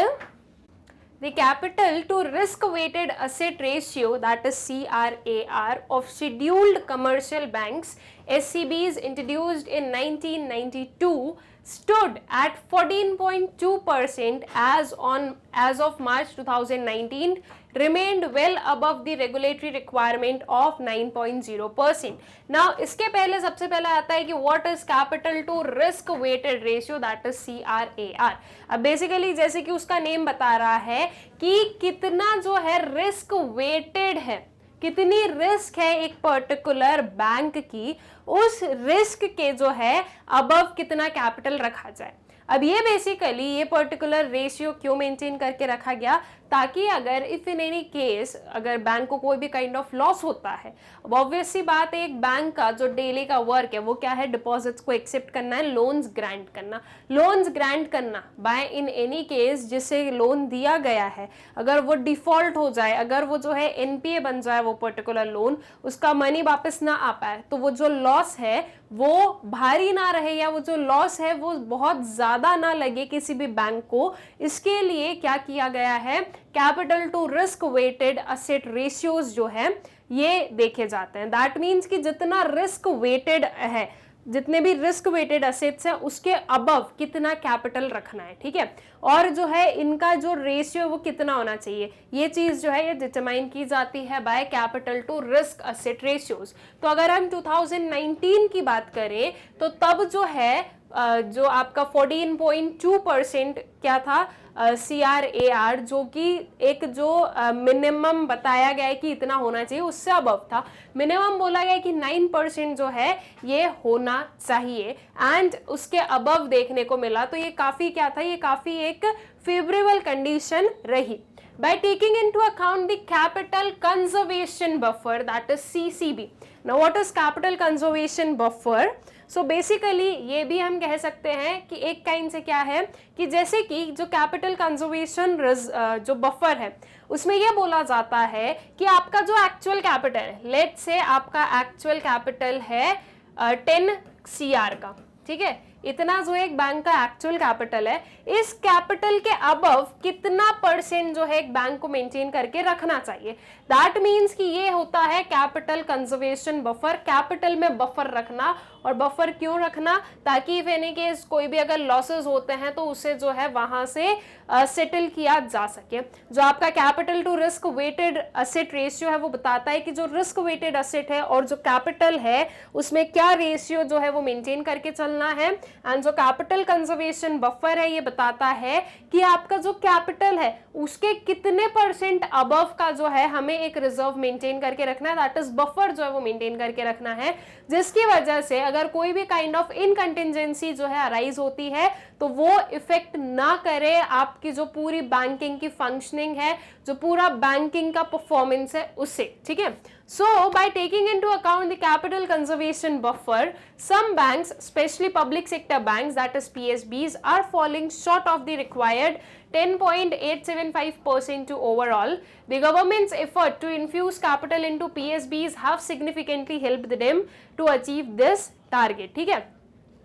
the capital to risk weighted asset ratio, that is CRAR, of scheduled commercial banks SCBs introduced in 1992 stood at 14.2% as of March 2019, remained well above the regulatory requirement of 9.0%. Now इसके पहले सबसे पहले आता है कि what is capital to risk weighted ratio, that is CRAR. अब basically जैसे कि उसका नेम बता रहा है कि कितना जो है रिस्क वेटेड है, कितनी रिस्क है एक पर्टिकुलर बैंक की, उस रिस्क के जो है अबव कितना कैपिटल रखा जाए. अब ये बेसिकली ये पर्टिकुलर रेशियो क्यों मेंटेन करके रखा गया, ताकि अगर इफ इन एनी केस अगर बैंक को कोई भी काइंड ऑफ लॉस होता है, अब ऑब्वियस सी बात है एक बैंक का जो डेली का वर्क है वो क्या है, डिपॉजिट्स को एक्सेप्ट करना है, लोन्स ग्रांट करना. लोन्स ग्रांट करना बाय इन एनी केस जिससे लोन दिया गया है, अगर वो डिफॉल्ट हो जाए, अगर वो जो है NPA बन जाए वो पर्टिकुलर लोन, उसका मनी वापस ना आ पाए, तो वो जो लॉस है वो भारी ना रहे या वो जो लॉस है वो बहुत ज्यादा ना लगे किसी भी बैंक को. इसके लिए क्या किया गया है, capital to risk weighted asset ratios जो है ये देखे जाते हैं. दैट मीन्स कि जितना रिस्क वेटेड है, जितने भी रिस्क वेटेड असेट्स हैं उसके अबव कितना कैपिटल रखना है. ठीक है. और जो है इनका जो रेशियो वो कितना होना चाहिए, ये चीज जो है ये डिटरमाइन की जाती है by capital to risk asset ratios. तो अगर हम 2019 की बात करें तो तब जो है जो आपका 14.2% क्या था CRAR, जो कि एक जो मिनिमम बताया गया है कि इतना होना चाहिए उससे अबव था। मिनिमम बोला गया है कि 9% जो है ये होना चाहिए एंड उसके अबव देखने को मिला, तो ये काफी क्या था, ये काफी एक फेवरेबल कंडीशन रही। By taking into account the capital conservation buffer, that is CCB. Now what is capital conservation buffer? So basically ये भी हम कह सकते हैं कि एक काइंड से क्या है कि जैसे कि जो कैपिटल कंजर्वेशन जो बफर है उसमें यह बोला जाता है कि आपका जो एक्चुअल कैपिटल है, लेट से आपका एक्चुअल कैपिटल है 10 CR का, ठीक है, इतना जो एक बैंक का एक्चुअल कैपिटल है, इस कैपिटल के अबव कितना % जो है एक बैंक को मेंटेन करके रखना चाहिए। दैट मीन्स कि ये होता है कैपिटल कंजर्वेशन बफर, कैपिटल में बफर रखना। और बफर क्यों रखना, ताकि इफ एनी केस कोई भी अगर लॉसेस होते हैं तो उसे जो है वहां से सेटल किया जा सके। जो आपका capital to risk weighted asset ratio है वो बताता है कि जो रिस्क वेटेड असेट है और जो कैपिटल है उसमें क्या रेशियो जो है वो मेंटेन करके चलना है। एंड जो कैपिटल कंजर्वेशन बफर है ये बताता है कि आपका जो कैपिटल है उसके कितने % अबव का जो है हमें एक रिजर्व मेंटेन करके रखना है, दैट इज बफर जो है वो मेंटेन करके रखना है, जिसकी वजह से अगर कोई भी काइंड ऑफ इनकंटिजेंसी जो है अराइज होती है तो वो इफेक्ट ना करे आपकी जो पूरी बैंकिंग की फंक्शनिंग है, जो पूरा बैंकिंग का परफॉर्मेंस है उससे, ठीक है। So by taking into account the capital conservation buffer, some banks, especially public sector banks, that is PSBs, are falling short of the required 10.875% to overall. The government's effort to infuse capital into PSBs have significantly helped them to achieve this target, ठीक है।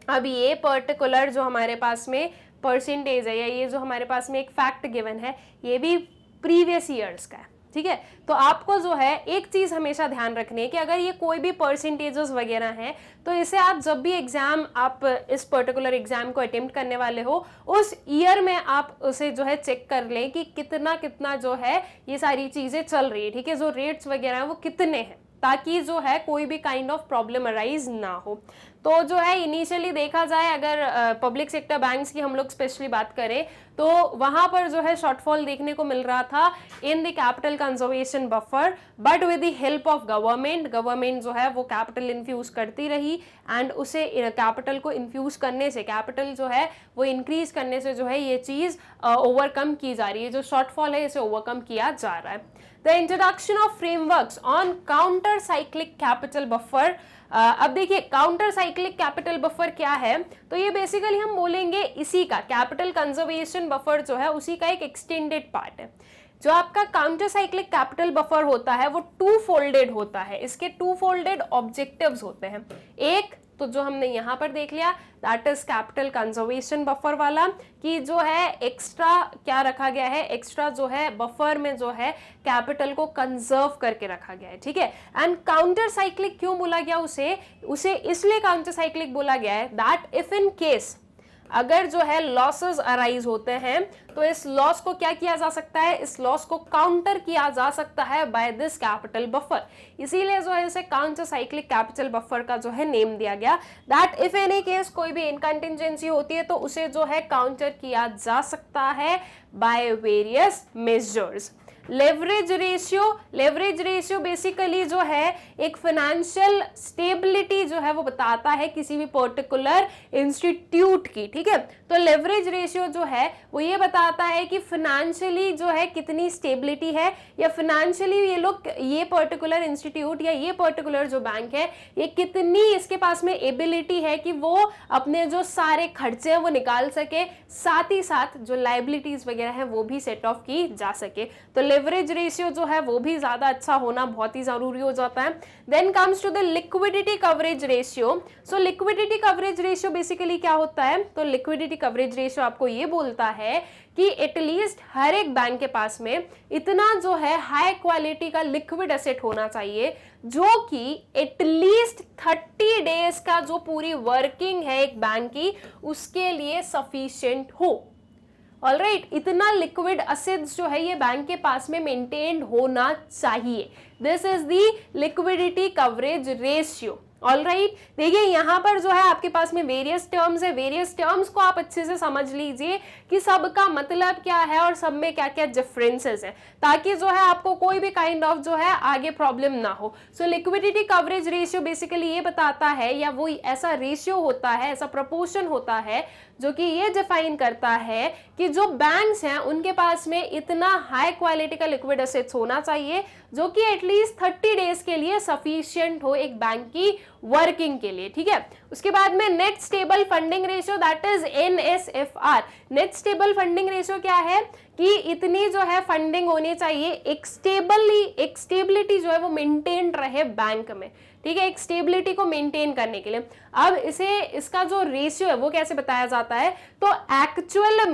अब ये particular जो हमारे पास में percentage है या ये जो हमारे पास में एक फैक्ट गिवन है ये भी प्रीवियस ईयर्स का है, ठीक है। तो आपको जो है एक चीज हमेशा ध्यान रखनी है कि अगर ये कोई भी परसेंटेजेस वगैरह हैं तो इसे आप जब भी एग्जाम, आप इस पर्टिकुलर एग्जाम को अटेम्प्ट करने वाले हो उस ईयर में आप उसे जो है चेक कर लें कि कितना कितना जो है ये सारी चीजें चल रही है, ठीक है, जो रेट्स वगैरह हैं वो कितने हैं, ताकि जो है कोई भी काइंड ऑफ प्रॉब्लम अराइज ना हो। तो जो है इनिशियली देखा जाए अगर पब्लिक सेक्टर बैंक्स की हम लोग स्पेशली बात करें तो वहां पर जो है शॉर्टफॉल देखने को मिल रहा था in the capital conservation buffer, but with the help of government जो है वो कैपिटल इन्फ्यूज करती रही एंड उसे कैपिटल को इन्फ्यूज करने से, कैपिटल जो है वो इंक्रीज करने से जो है ये चीज ओवरकम की जा रही है, जो शॉर्टफॉल है इसे ओवरकम किया जा रहा है। The introduction of frameworks on counter cyclic capital buffer. अब देखिए काउंटर साइक्लिक कैपिटल बफर क्या है, तो ये बेसिकली हम बोलेंगे इसी का कैपिटल कंजर्वेशन बफर जो है उसी का एक एक्सटेंडेड पार्ट है। जो आपका काउंटर साइक्लिक कैपिटल बफर होता है वो टू फोल्डेड होता है, इसके टू फोल्डेड ऑब्जेक्टिव्स होते हैं। एक तो जो हमने यहाँ पर देख लिया that is capital conservation buffer वाला, कि जो है एक्स्ट्रा क्या रखा गया है, एक्स्ट्रा जो है बफर में जो है कैपिटल को कंजर्व करके रखा गया है, ठीक है। एंड काउंटर साइक्लिक क्यों बोला गया उसे इसलिए काउंटर साइक्लिक बोला गया है दैट इफ इन केस अगर जो है लॉसेस अराइज होते हैं तो इस लॉस को क्या किया जा सकता है, इस लॉस को काउंटर किया जा सकता है बाय दिस कैपिटल बफर, इसीलिए जो है इसे काउंटर साइक्लिक कैपिटल बफर का जो है नेम दिया गया। दैट इफ एनी केस कोई भी इनकंटिजेंसी होती है तो उसे जो है काउंटर किया जा सकता है by various measures. Leverage ratio basically जो है एक फाइनेंशियल स्टेबिलिटी जो है वो बताता है किसी भी पर्टिकुलर इंस्टीट्यूट की, ठीक है। तो लेवरेज रेशियो जो है वो ये बताता है कि फाइनेंशियली जो है कितनी स्टेबिलिटी है, या फाइनेंशियली ये लोग, ये पर्टिकुलर इंस्टीट्यूट या ये पर्टिकुलर जो बैंक है ये कितनी इसके पास में एबिलिटी है कि वो अपने जो सारे खर्चे हैं वो निकाल सके, साथ ही साथ जो लाइबिलिटीज वगैरह है वो भी सेट ऑफ की जा सके। तो लेवरेज रेशियो जो है वो भी ज्यादा अच्छा होना बहुत ही जरूरी हो जाता है। Then comes to the liquidity coverage ratio. So liquidity coverage ratio basically क्या होता है, तो लिक्विडिटी कवरेज रेशियो आपको ये बोलता है कि एटलीस्ट हर एक बैंक के पास में इतना जो है हाई क्वालिटी का लिक्विड एसेट होना चाहिए जो कि एटलीस्ट 30 डेज का जो पूरी वर्किंग है एक बैंक की उसके लिए सफिशिएंट हो। ऑलराइट, इतना लिक्विड असेट्स जो है ये बैंक के पास में मेंटेन्ड होना चाहिए। This is the liquidity coverage ratio, all right, देखिए यहाँ पर जो है आपके पास में वेरियस टर्म्स है, वेरियस टर्म्स को आप अच्छे से समझ लीजिए कि सबका मतलब क्या है और सब में क्या क्या डिफरेंसेस है, ताकि जो है आपको कोई भी काइंड ऑफ जो है आगे प्रॉब्लम ना हो। सो लिक्विडिटी कवरेज रेशियो बेसिकली ये बताता है, या वो ऐसा रेशियो होता है, ऐसा प्रोपोर्शन होता है जो कि ये डिफाइन करता है कि जो बैंक्स हैं उनके पास में इतना हाई क्वालिटी का लिक्विड एसेट्स होना चाहिए जो कि एटलीस्ट 30 डेज के लिए सफिशिएंट हो एक बैंक की वर्किंग के लिए, ठीक है। उसके बाद में net stable funding ratio, that is NSFR। Net stable funding ratio क्या है कि इतनी जो है फंडिंग होनी चाहिए, एक स्टेबिलिटी जो है वो मेंटेन रहे बैंक में, ठीक है, एक स्टेबिलिटी को मेंटेन करने के लिए। अब इसका जो रेशियो है वो कैसे बताया जाता है, तो एक्चुअल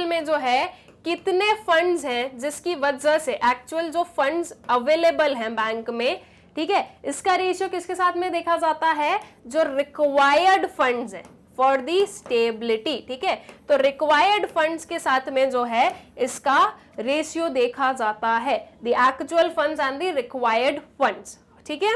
में जो है कितने फंड्स हैं जिसकी वजह से एक्चुअल जो फंड्स अवेलेबल हैं बैंक में, ठीक है, इसका रेशियो किसके साथ में देखा जाता है, जो रिक्वायर्ड फंड्स है फॉर दी स्टेबिलिटी, ठीक है। तो रिक्वायर्ड फंड्स के साथ में जो है इसका रेशियो देखा जाता है, the actual funds and the required funds, ठीक है।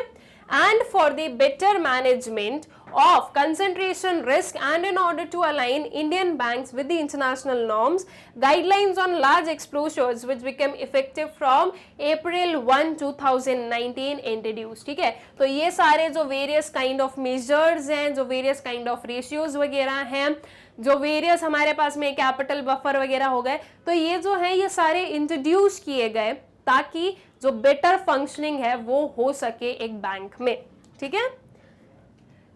And for the better management of concentration risk and in order to align Indian banks with the international norms, guidelines on large exposures which became effective from April 1, 2019 introduced, ठीक है। तो ये सारे जो various kind of measures हैं, जो various kind of ratios वगैरह हैं, जो वेरियस हमारे पास में कैपिटल बफर वगैरह हो गए, तो ये जो है ये सारे इंट्रोड्यूस किए गए ताकि जो बेटर फंक्शनिंग है वो हो सके एक बैंक में, ठीक है।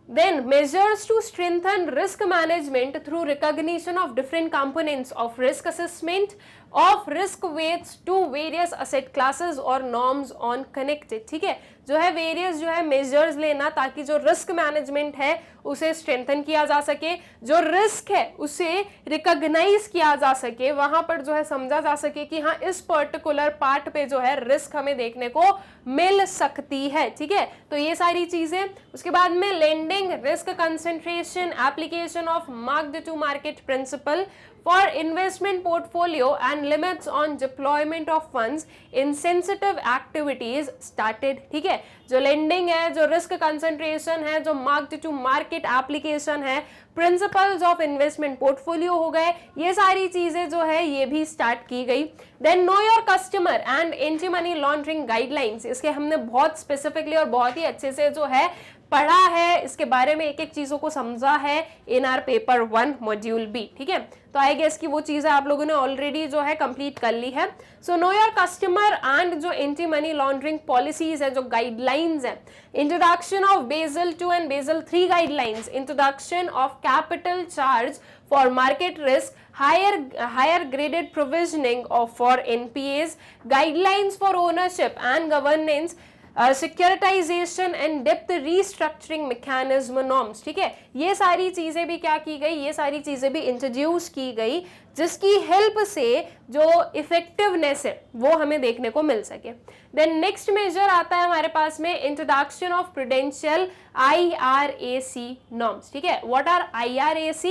Then measures to strengthen risk management through recognition of different components of risk assessment of risk weights to various asset classes or norms on connected, ठीक है। जो है वेरियस जो है मेजर्स लेना ताकि जो रिस्क मैनेजमेंट है उसे स्ट्रेंथन किया जा सके, जो रिस्क है उसे रिकॉग्नाइज किया जा सके, वहां पर जो है समझा जा सके कि हाँ इस पर्टिकुलर पार्ट पे जो है रिस्क हमें देखने को मिल सकती है, ठीक है। तो ये सारी चीजें। उसके बाद में lending risk concentration, application of marked to market principle for investment portfolio and limits on deployment of funds in sensitive activities started, ठीक है। जो लेंडिंग है, जो रिस्क कंसंट्रेशन है, जो मार्क्ड टू मार्केट एप्लीकेशन है, प्रिंसिपल्स ऑफ इन्वेस्टमेंट पोर्टफोलियो हो गए, ये सारी चीजें जो है ये भी स्टार्ट की गई। Then know your customer and anti money laundering guidelines, इसके हमने बहुत स्पेसिफिकली और बहुत ही अच्छे से जो है पढ़ा है, इसके बारे में एक एक चीजों को समझा है in our paper 1 module B, ठीक है। तो आई गेस कि वो चीजें आप लोगों ने ऑलरेडी जो है कंप्लीट कर ली है। So know your customer and जो एंटी मनी लॉन्ड्रिंग पॉलिसीज है, जो गाइडलाइंस है, introduction of Basel 2 and Basel 3 guidelines, introduction of capital charge for market risk, higher graded provisioning of for NPAs, guidelines for ownership and governance, securitisation and डेप्थ restructuring mechanism norms, ठीक है। ये सारी चीजें भी क्या की गई, ये सारी चीजें भी इंट्रोड्यूस की गई जिसकी हेल्प से जो इफेक्टिवनेस है वो हमें देखने को मिल सके। देन नेक्स्ट मेजर आता है हमारे पास में introduction of prudential IRAC norms, ठीक है। What are IRAC?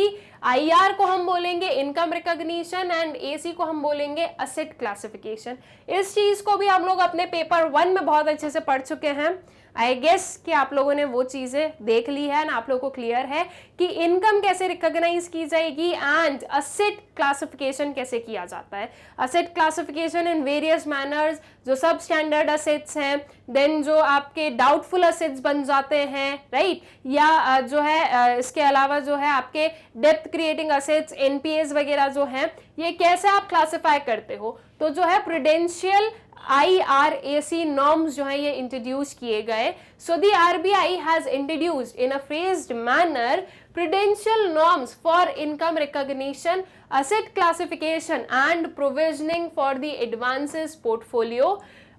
IR को हम बोलेंगे इनकम रिकॉग्निशन एंड AC को हम बोलेंगे असेट क्लासिफिकेशन। इस चीज को भी हम लोग अपने पेपर 1 में बहुत अच्छे से पढ़ चुके हैं। आई गेस कि आप लोगों ने वो चीजें देख ली है ना, आप लोगों को क्लियर है कि इनकम कैसे रिकॉग्नाइज की जाएगी एंड असेट क्लासिफिकेशन कैसे किया जाता है। Asset classification in various manners, जो सब स्टैंडर्ड असेट्स हैं, देन जो आपके डाउटफुल असेट्स बन जाते हैं, राइट, या जो है इसके अलावा जो है आपके डेप्थ क्रिएटिंग असेट्स, NPAs वगैरह जो हैं, ये कैसे आप क्लासिफाई करते हो। तो जो है प्रूडेंशियल IRAC norms जो है ये इंट्रोड्यूस किए गए। So the RBI has introduced in a phased manner prudential norms for income recognition, asset classification and provisioning for the advances portfolio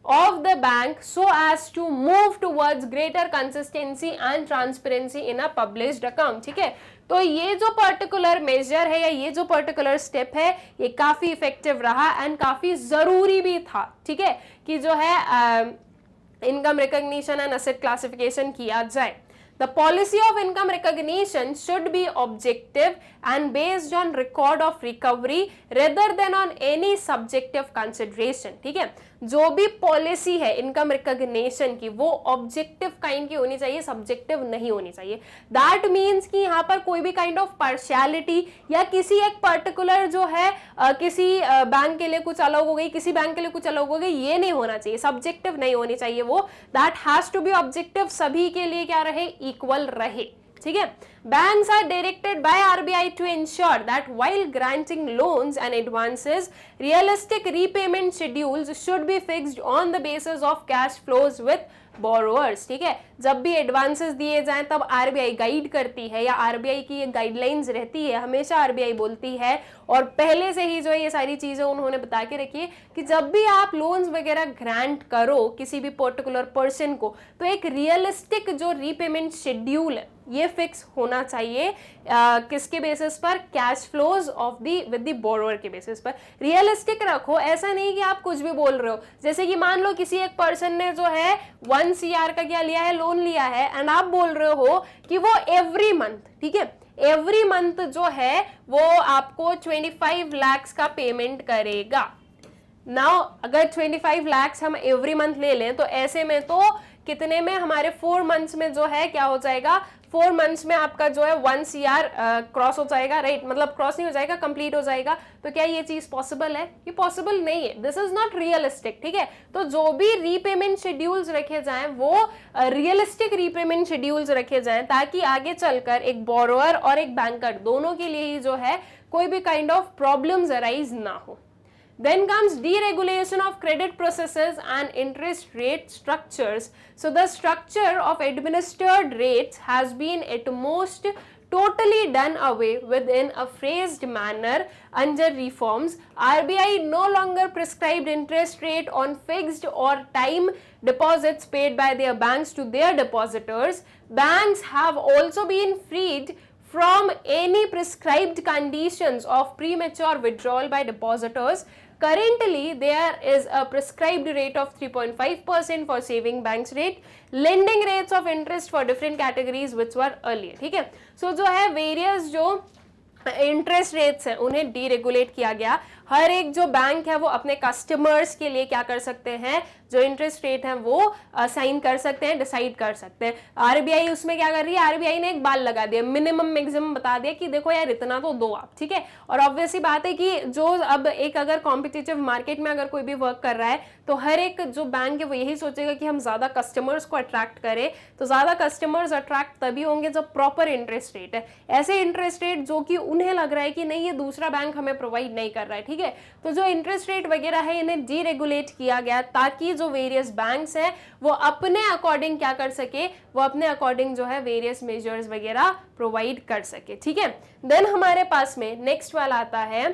of the bank so as to move towards greater consistency and transparency in a published account, ठीक है। तो ये जो particular major है या ये जो particular step है ये काफी इफेक्टिव रहा एंड काफी जरूरी भी था, ठीक है, कि जो है income recognition and asset classification किया जाए। The policy of income recognition should be objective and based on record of recovery rather than on any subjective consideration, ठीक है। जो भी पॉलिसी है इनकम रिकॉग्निशन की वो ऑब्जेक्टिव काइंड की होनी चाहिए, सब्जेक्टिव नहीं होनी चाहिए। दैट मीन्स कि यहाँ पर कोई भी काइंड ऑफ पार्शियलिटी या किसी एक पर्टिकुलर जो है किसी बैंक के लिए कुछ अलग हो गई, किसी बैंक के लिए कुछ अलग हो गई, ये नहीं होना चाहिए, सब्जेक्टिव नहीं होनी चाहिए वो। That has to be objective, सभी के लिए क्या रहे, इक्वल रहे, ठीक है। Banks are directed by RBI to ensure that while granting loans and advances, realistic repayment schedules should be fixed on the basis of cash flows with borrowers, ठीक है। जब भी एडवांसेस दिए जाएं तब आरबीआई गाइड करती है, या आरबीआई की ये गाइडलाइंस रहती है, हमेशा आरबीआई बोलती है, और पहले से ही जो है ये सारी चीजें उन्होंने बता के रखी है कि जब भी आप लोन्स वगैरह ग्रांट करो किसी भी पर्टिकुलर पर्सन को, तो एक रियलिस्टिक जो रीपेमेंट शेड्यूल है ये फिक्स होना चाहिए। किसके बेसिस पर, cash flows of the with the borrower के बेसिस पर। रियलिस्टिक रखो, ऐसा नहीं कि आप कुछ भी बोल रहे हो। जैसे कि मान लो किसी एक पर्सन ने जो है 1 CR का क्या लिया है, लोन लिया है, एंड आप बोल रहे हो कि वो एवरी मंथ, ठीक है, एवरी मंथ जो है वो आपको 25 लाख का पेमेंट करेगा। नाउ अगर 25 लाख हम एवरी मंथ ले लें तो ऐसे में तो कितने में, हमारे 4 मंथ्स में जो है क्या हो जाएगा, 4 मंथ्स में आपका जो है 1 CR क्रॉस हो जाएगा, राइट, मतलब क्रॉस नहीं हो जाएगा, कंप्लीट हो जाएगा। तो क्या ये चीज पॉसिबल है? ये पॉसिबल नहीं है, दिस इज नॉट रियलिस्टिक, ठीक है। तो जो भी रीपेमेंट शेड्यूल्स रखे जाएं वो रियलिस्टिक रीपेमेंट शेड्यूल्स रखे जाएं, ताकि आगे चलकर एक बोरोअर और एक बैंकर दोनों के लिए ही जो है कोई भी काइंड ऑफ प्रॉब्लम्स अराइज ना हो। Then comes deregulation of credit processes and interest rate structures. So the structure of administered rates has been at most totally done away within a phased manner under reforms. RBI no longer prescribed interest rate on fixed or time deposits paid by their banks to their depositors. Banks have also been freed from any prescribed conditions of premature withdrawal by depositors. Currently, there is a prescribed rate of 3.5% for saving banks rate, lending rates of interest for different categories which were earlier, ठीक है। So जो है various जो interest rates हैं उन्हें deregulate किया गया। हर एक जो बैंक है वो अपने कस्टमर्स के लिए क्या कर सकते हैं, जो इंटरेस्ट रेट है वो साइन कर सकते हैं, डिसाइड कर सकते हैं। आरबीआई उसमें क्या कर रही है, आरबीआई ने एक बाल लगा दिया, मिनिमम मैक्सिमम बता दिया कि देखो यार इतना तो दो आप, ठीक है। और ऑब्वियस सी बात है कि जो अब एक अगर कॉम्पिटिटिव मार्केट में अगर कोई भी वर्क कर रहा है तो हर एक जो बैंक है वो यही सोचेगा कि हम ज्यादा कस्टमर्स को अट्रैक्ट करें। तो ज्यादा कस्टमर्स अट्रैक्ट तभी होंगे जब प्रॉपर इंटरेस्ट रेट है। ऐसे इंटरेस्ट रेट जो कि उन्हें लग रहा है कि नहीं ये दूसरा बैंक हमें प्रोवाइड नहीं कर रहा है, ठीक है, तो जो इंटरेस्ट रेट वगैरह है इन्हें डीरेगुलेट किया गया ताकि जो वेरियस बैंक्स हैं वो अपने अकॉर्डिंग क्या कर सके, वो अपने अकॉर्डिंग जो है वेरियस मेजर्स वगैरह प्रोवाइड कर सके, ठीक है। देन हमारे पास में नेक्स्ट वाला आता है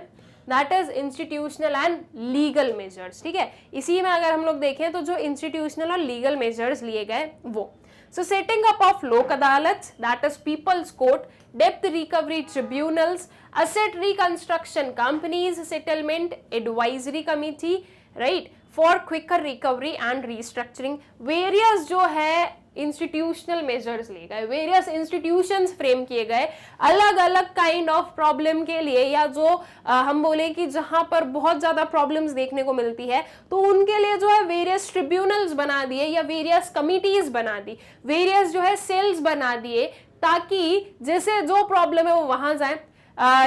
that is institutional and legal measures, ठीक है। इसी में अगर हम लोग देखें तो जो इंस्टीट्यूशनल और लीगल मेजर्स लिए गए वो, so setting up of लोक अदालत, that is people's court, debt recovery tribunals, asset reconstruction companies, settlement advisory committee, right, for quicker recovery and restructuring, various जो है इंस्टीट्यूशनल मेजर्स लिए गए, वेरियस इंस्टीट्यूशंस फ्रेम किए गए अलग अलग काइंड ऑफ प्रॉब्लम के लिए, या जो हम बोले कि जहां पर बहुत ज्यादा प्रॉब्लम्स देखने को मिलती है तो उनके लिए जो है वेरियस ट्रिब्यूनल्स बना दिए या वेरियस कमिटीज बना दी, वेरियस जो है सेल्स बना दिए, ताकि जैसे जो प्रॉब्लम है वो वहां जाए।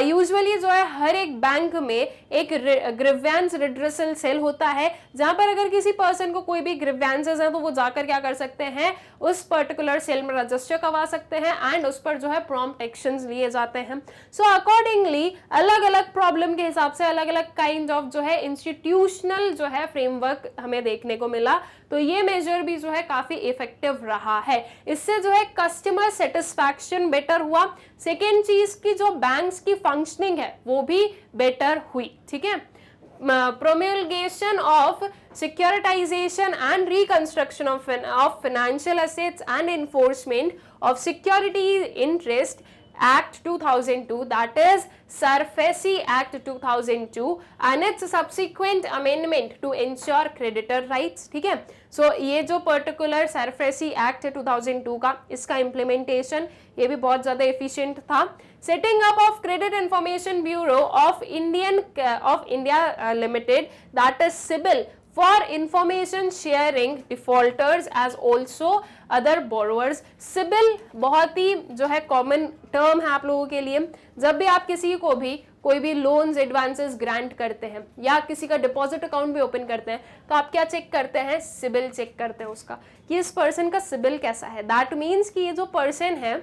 यूजुअली जो है हर एक बैंक में एक ग्रीवेंस रिड्रेसल सेल होता है, जहां पर अगर किसी पर्सन को कोई भी ग्रीवेंसेस है तो वो जाकर क्या कर सकते हैं, उस पर्टिकुलर सेल में रजिस्टर करवा सकते हैं एंड उस पर जो है प्रॉम्प्ट एक्शंस लिए जाते हैं। सो अकॉर्डिंगली अलग अलग प्रॉब्लम के हिसाब से अलग अलग काइंड ऑफ जो है इंस्टीट्यूशनल जो है फ्रेमवर्क हमें देखने को मिला। तो ये मेजर भी जो है काफी इफेक्टिव रहा है, इससे जो है कस्टमर सेटिस्फैक्शन बेटर हुआ। सेकेंड चीज की जो बैंक्स की फंक्शनिंग है वो भी बेटर हुई, ठीक है। promulgation of securitization and reconstruction of financial assets and enforcement of security interest Act 2002, that is SARFAESI Act 2002 and its subsequent amendment to ensure creditor rights, ठीक है। सो ये जो पर्टिकुलर SARFAESI Act है 2002 का, इसका इम्प्लीमेंटेशन ये भी बहुत ज्यादा एफिशिएंट था। Setting up of credit information bureau of India limited, that is CIBIL, for information sharing defaulters as also other borrowers। CIBIL बहुत ही जो है कॉमन टर्म है आप लोगों के लिए। जब भी आप किसी को भी कोई भी लोन्स एडवांसेस ग्रांट करते हैं या किसी का डिपॉजिट अकाउंट भी ओपन करते हैं तो आप क्या चेक करते हैं, सिबिल चेक करते हैं उसका कि इस पर्सन का सिबिल कैसा है। दैट मीन्स कि ये जो पर्सन है,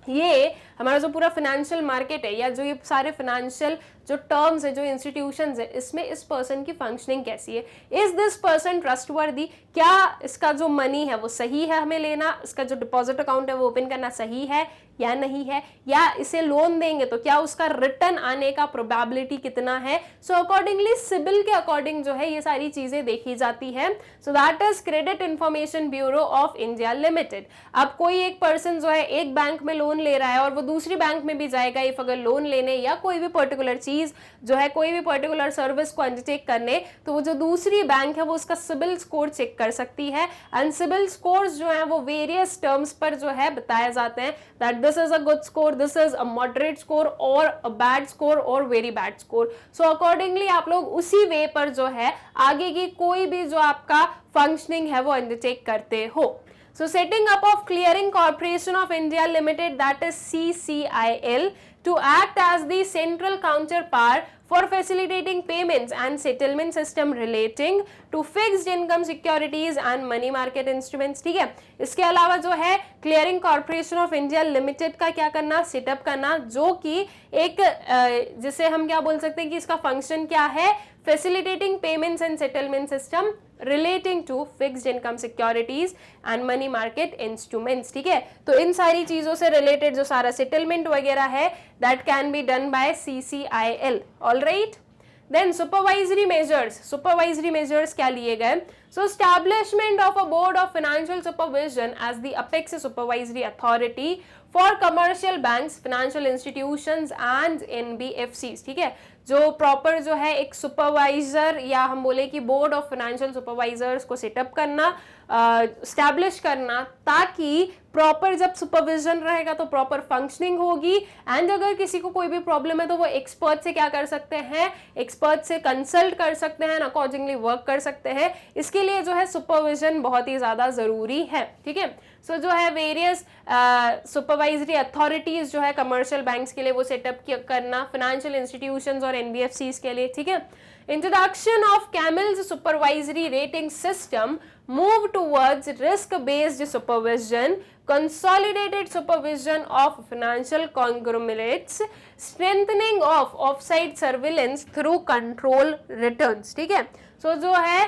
ये हमारा जो पूरा फाइनेंशियल मार्केट है या जो ये सारे फाइनेंशियल जो टर्म्स है, जो इंस्टीट्यूशंस है, इसमें इस पर्सन की फंक्शनिंग कैसी है। इज दिस पर्सन ट्रस्टवर्दी, क्या इसका जो मनी है वो सही है हमें लेना, इसका जो डिपॉजिट अकाउंट है वो ओपन करना सही है या नहीं है, या इसे लोन देंगे तो क्या उसका रिटर्न आने का प्रोबेबिलिटी कितना है। सो अकॉर्डिंगली सिबिल के अकॉर्डिंग जो है ये सारी चीजें देखी जाती है। So that is credit information bureau of India limited. अब कोई एक पर्सन जो है एक बैंक में लोन ले रहा है और वो दूसरी बैंक में भी जाएगा इफ अगर लोन लेने या कोई भी पर्टिकुलर चीज जो है, कोई भी पर्टिकुलर सर्विस को अंडरटेक करने, तो वो जो दूसरी बैंक है वो उसका सिबिल स्कोर चेक कर सकती है। एंड सिबिल स्कोर्स जो है वो वेरियस टर्म्स पर जो है बताए जाते हैं, that this is a good score, this is a moderate score और अ बैड स्कोर और very bad score. So accordingly आप लोग उसी वे पर जो है आगे की कोई भी जो आपका फंक्शनिंग है वो अंडरटेक करते हो। So setting up of Clearing Corporation of India Limited, that is CCIL, to act as the central counterpart for facilitating payments and settlement system relating to fixed income securities and money market instruments। ठीक है, इसके अलावा जो है clearing corporation of India limited का क्या करना, setup करना, जो कि एक जिसे हम क्या बोल सकते हैं कि इसका फंक्शन क्या है, facilitating payments and settlement system relating to fixed income securities and money market instruments। ठीक है, तो इन सारी चीजों से रिलेटेड जो सारा सेटलमेंट वगैरह है that can be done by CCIL। all right, then supervisory measures क्या लिए गए। So establishment of a board of financial supervision as the apex supervisory authority for commercial banks, financial institutions and NBFCs। ठीक है, जो proper जो है एक supervisor या हम बोले कि बोर्ड ऑफ फाइनेंशियल सुपरवाइजर्स को सेटअप करना, स्टैब्लिश करना, ताकि प्रॉपर जब सुपरविजन रहेगा तो प्रॉपर फंक्शनिंग होगी। एंड अगर किसी को कोई भी प्रॉब्लम है तो वो एक्सपर्ट से क्या कर सकते हैं, एक्सपर्ट से कंसल्ट कर सकते हैं, अकॉर्डिंगली वर्क कर सकते हैं। इसके लिए जो है सुपरविजन बहुत ही ज्यादा जरूरी है। ठीक है, सो जो है वेरियस सुपरवाइजरी अथॉरिटीज जो है कमर्शियल बैंक्स के लिए वो सेटअप करना, फाइनेंशियल इंस्टीट्यूशंस और एनबीएफसीज के लिए। ठीक है, introduction of CAMELS supervisory rating system, move towards risk-based supervision, consolidated supervision of financial conglomerates, strengthening of offsite surveillance through control returns। ठीक है, सो जो है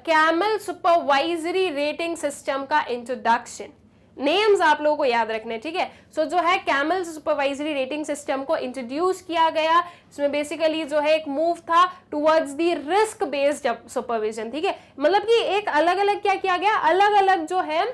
कैमल सुपरवाइजरी रेटिंग सिस्टम का इंट्रोडक्शन, नेम्स आप लोगों को याद रखने। ठीक है, सो जो है कैमल सुपरवाइजरी रेटिंग सिस्टम को इंट्रोड्यूस किया गया, इसमें बेसिकली जो है एक मूव था towards the risk based supervision. ठीक है, मतलब कि एक अलग अलग क्या किया गया, अलग अलग जो है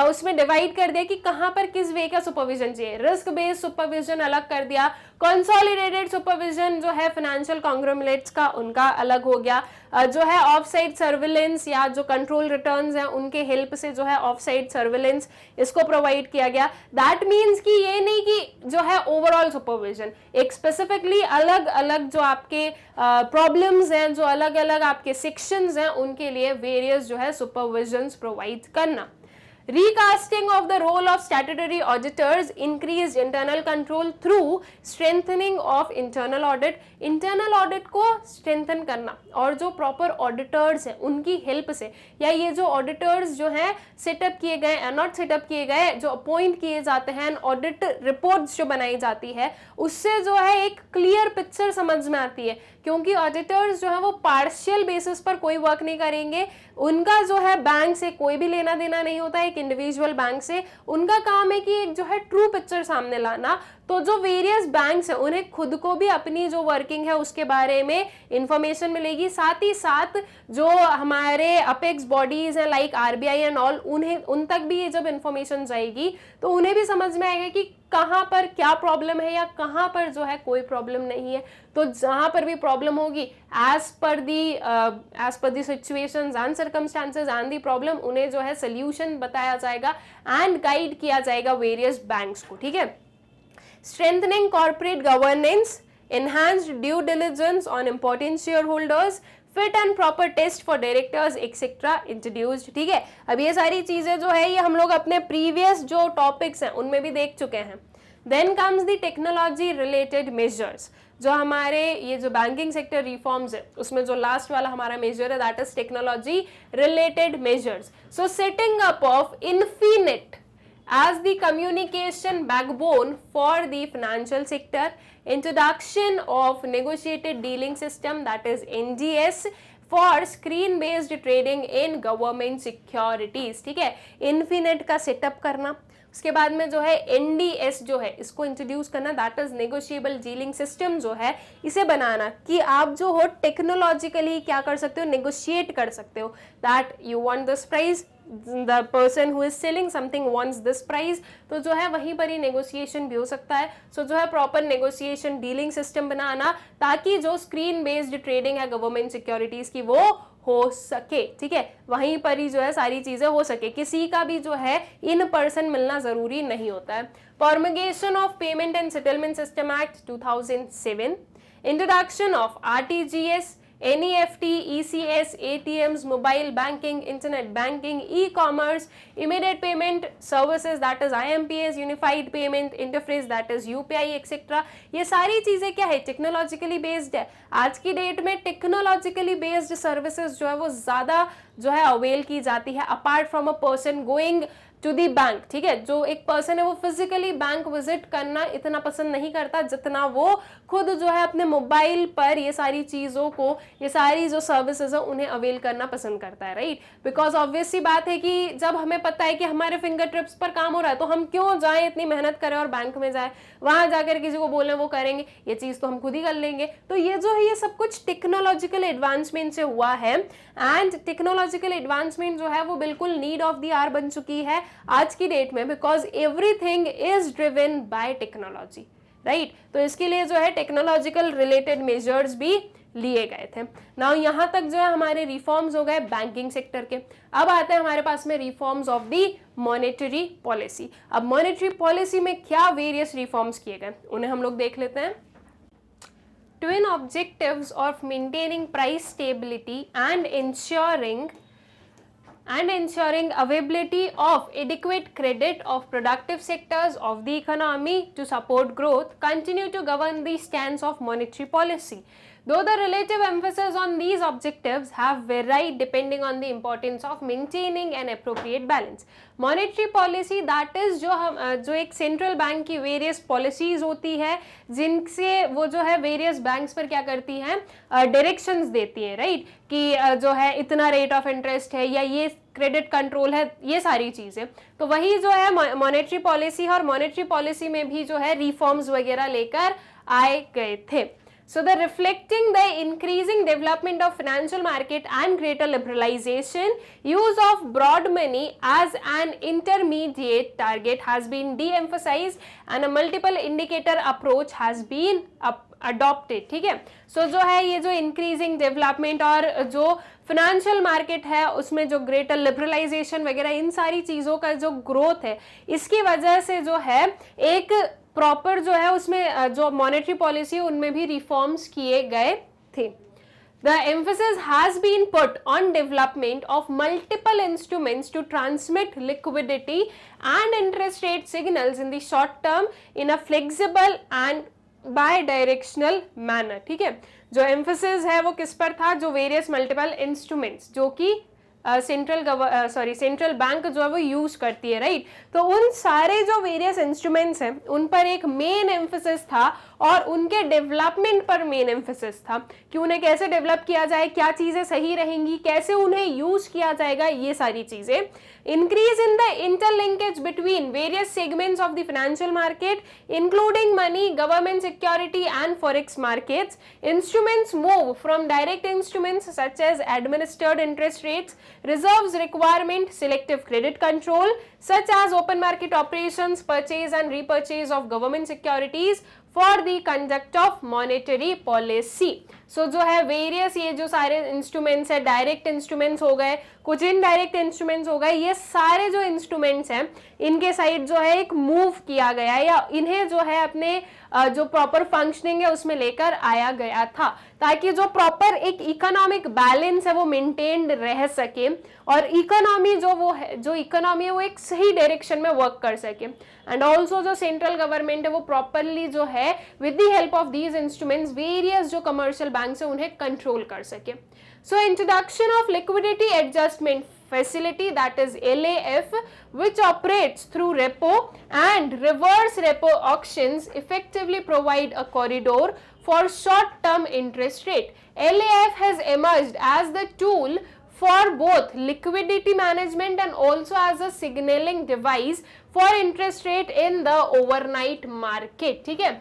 उसमें डिवाइड कर दिया कि कहां पर किस वे का सुपरविजन चाहिए। रिस्क बेस्ड सुपरविजन अलग कर दिया, कंसोलिडेटेड सुपरविजन जो है फाइनेंशियल कॉन्ग्लोमरेट्स का उनका अलग हो गया, जो है ऑफ साइड सर्विलेंस या जो कंट्रोल रिटर्न्स हैं उनके हेल्प से जो है ऑफ साइड सर्विलेंस इसको प्रोवाइड किया गया। दैट मीन्स कि ये नहीं कि जो है ओवरऑल सुपरविजन, एक स्पेसिफिकली अलग अलग जो आपके प्रॉब्लम्स हैं, जो अलग अलग आपके सेक्शंस हैं, उनके लिए वेरियस जो है सुपरविजन्स प्रोवाइड करना। Recasting of the role of statutory auditors, increased internal control through strengthening of internal audit। internal audit को strengthen करना और जो proper auditors हैं उनकी help से, या ये जो auditors जो हैं सेटअप किए गए, नॉट सेटअप किए गए, जो अपॉइंट किए जाते हैं, ऑडिट रिपोर्ट्स जो बनाई जाती है उससे जो है एक क्लियर पिक्चर समझ में आती है। क्योंकि ऑडिटर्स जो है वो पार्शियल बेसिस पर कोई वर्क नहीं करेंगे, उनका जो है बैंक से कोई भी लेना देना नहीं होता है, एक इंडिविजुअल बैंक से। उनका काम है कि एक जो है ट्रू पिक्चर सामने लाना। तो जो वेरियस बैंक्स है उन्हें खुद को भी अपनी जो वर्किंग है उसके बारे में इंफॉर्मेशन मिलेगी, साथ ही साथ जो हमारे अपेक्स बॉडीज हैं लाइक आरबीआई एंड ऑल, उन्हें उन तक भी ये जब इंफॉर्मेशन जाएगी तो उन्हें भी समझ में आएगा कि कहाँ पर क्या प्रॉब्लम है या कहाँ पर जो है कोई प्रॉब्लम नहीं है। तो जहां पर भी प्रॉब्लम होगी as per the situations and circumstances and the problem, उन्हें जो है सोल्यूशन बताया जाएगा एंड गाइड किया जाएगा वेरियस बैंक्स को। ठीक है, strengthening corporate governance, enhanced due diligence on important shareholders, fit and proper test for directors etcetera introduced. ठीक है, अब ये सारी चीजें जो है ये हम लोग अपने प्रीवियस जो टॉपिक्स हैं उनमें भी देख चुके हैं। Then comes the technology related measures, जो हमारे ये जो बैंकिंग सेक्टर रिफॉर्म्स है उसमें जो लास्ट वाला हमारा मेजर है that is technology related measures. So setting up of infinite as the communication backbone for the financial sector, introduction of negotiated dealing system that is NDS for screen based trading in government securities। ठीक है, infinite का setup करना, उसके बाद में जो है NDS जो है इसको इंट्रोड्यूस करना, that is negotiable dealing system जो है इसे बनाना कि आप जो हो टेक्नोलॉजिकली क्या कर सकते हो, नेगोशिएट कर सकते हो, that you want this price, the person who is selling something wants this price, तो जो है वहीं पर ही नेगोशिएशन भी हो सकता है। सो जो है प्रॉपर नेगोशिएशन डीलिंग सिस्टम बनाना ताकि जो स्क्रीन बेस्ड ट्रेडिंग है गवर्नमेंट सिक्योरिटीज की वो हो सके। ठीक है, वहीं पर ही जो है सारी चीजें हो सके, किसी का भी जो है इन पर्सन मिलना जरूरी नहीं होता है। Promulgation of payment and settlement system act 2007, introduction of RTGS, NEFT, ECS, ATMs, mobile banking, internet banking, e-commerce, immediate payment services that is IMPS, unified payment interface that is UPI etc. ये सारी चीजें क्या है, technologically based है। आज की date में technologically based services जो है वो ज्यादा जो है अवेल की जाती है apart from a person going to the bank. ठीक है, जो एक पर्सन है वो फिजिकली बैंक विजिट करना इतना पसंद नहीं करता जितना वो खुद जो है अपने मोबाइल पर ये सारी चीज़ों को, ये सारी जो सर्विसेज है उन्हें अवेल करना पसंद करता है, राइट। बिकॉज ऑब्वियस सी बात है कि जब हमें पता है कि हमारे फिंगर टिप्स पर काम हो रहा है तो हम क्यों जाएं, इतनी मेहनत करें और बैंक में जाए, वहां जाकर किसी को बोलें वो करेंगे, ये चीज़ तो हम खुद ही कर लेंगे। तो ये जो है ये सब कुछ टेक्नोलॉजिकल एडवांसमेंट से हुआ है, एंड टेक्नोलॉजिकल एडवांसमेंट जो है वो बिल्कुल नीड ऑफ द आवर बन चुकी है आज की डेट में, because everything is driven by technology, right. तो इसके लिए जो है टेक्नोलॉजिकल रिलेटेड मेजर्स भी लिए गए थे। नाउ यहाँ तक जो है हमारे रिफॉर्म्स हो गए बैंकिंग सेक्टर के। अब आते हैं हमारे पास में reforms of the monetary policy. अब मॉनेटरी पॉलिसी में क्या वेरियस रिफॉर्म्स किए गए उन्हें हम लोग देख लेते हैं। Twin objectives of maintaining price stability and ensuring availability of adequate credit of productive sectors of the economy to support growth continue to govern the stance of monetary policy. Though the relative emphasis on these objectives have varied depending on the importance of maintaining an appropriate balance. Monetary policy that is जो एक central bank की various policies होती है जिनसे वो जो है various banks पर क्या करती हैं, डायरेक्शंस देती हैं, राइट, कि जो है इतना रेट ऑफ इंटरेस्ट है या ये क्रेडिट कंट्रोल है, ये सारी चीज़ें। तो वही जो है मॉनेटरी पॉलिसी है, और मॉनेटरी पॉलिसी में भी जो है रिफॉर्म्स वगैरह लेकर आए गए थे। So the reflecting the increasing development of financial market and greater liberalization, use of broad money as an intermediate target has been de-emphasized and a multiple indicator approach has been adopted। ठीक है, so जो है ये जो increasing development और जो financial market है उसमें जो greater liberalization वगैरह इन सारी चीज़ों का जो growth है, इसकी वजह से जो है एक प्रॉपर जो है उसमें जो मॉनेटरी पॉलिसी है उनमें भी रिफॉर्म्स किए गए थे। The emphasis has been put on development of multiple instruments to transmit liquidity and interest rate signals in the short term in a flexible and bi-directional manner। ठीक है, जो emphasis है वो किस पर था, जो various multiple instruments जो कि सेंट्रल बैंक जो है वो यूज करती है, राइट। तो उन सारे जो वेरियस इंस्ट्रूमेंट्स हैं उन पर एक मेन एम्फेसिस था और उनके डेवलपमेंट पर मेन एम्फेसिस था कि उन्हें कैसे डेवलप किया जाए, क्या चीज़ें सही रहेंगी, कैसे उन्हें यूज किया जाएगा, ये सारी चीज़ें। Increase in the interlinkage between various segments of the financial market including money, government security and forex markets. Instruments move from direct instruments such as administered interest rates reserves requirement, selective credit control such as open market operations, purchase and repurchase of government securities for the conduct of monetary policy. So जो है various ये जो सारे instruments है, direct instruments हो गए, कुछ indirect instruments हो गए, ये सारे जो इंस्ट्रूमेंट्स हैं इनके साइड जो है एक मूव किया गया है या इन्हें जो है अपने जो प्रॉपर फंक्शनिंग है उसमें लेकर आया गया था, ताकि जो प्रॉपर एक इकोनॉमिक बैलेंस है वो मेंटेन्ड रह सके और इकोनॉमी जो वो है, जो इकोनॉमी है वो एक सही डायरेक्शन में वर्क कर सके। एंड ऑल्सो जो सेंट्रल गवर्नमेंट है वो प्रॉपरली जो है with the help of these instruments various जो कमर्शियल बैंक्स है उन्हें कंट्रोल कर सके। So introduction of liquidity adjustment facility, that is LAF, which operates through repo and reverse repo auctions, effectively provide a corridor for short term interest rate. LAF has emerged as the tool for both liquidity management and also as a signaling device for interest rate in the overnight market. ठीक है,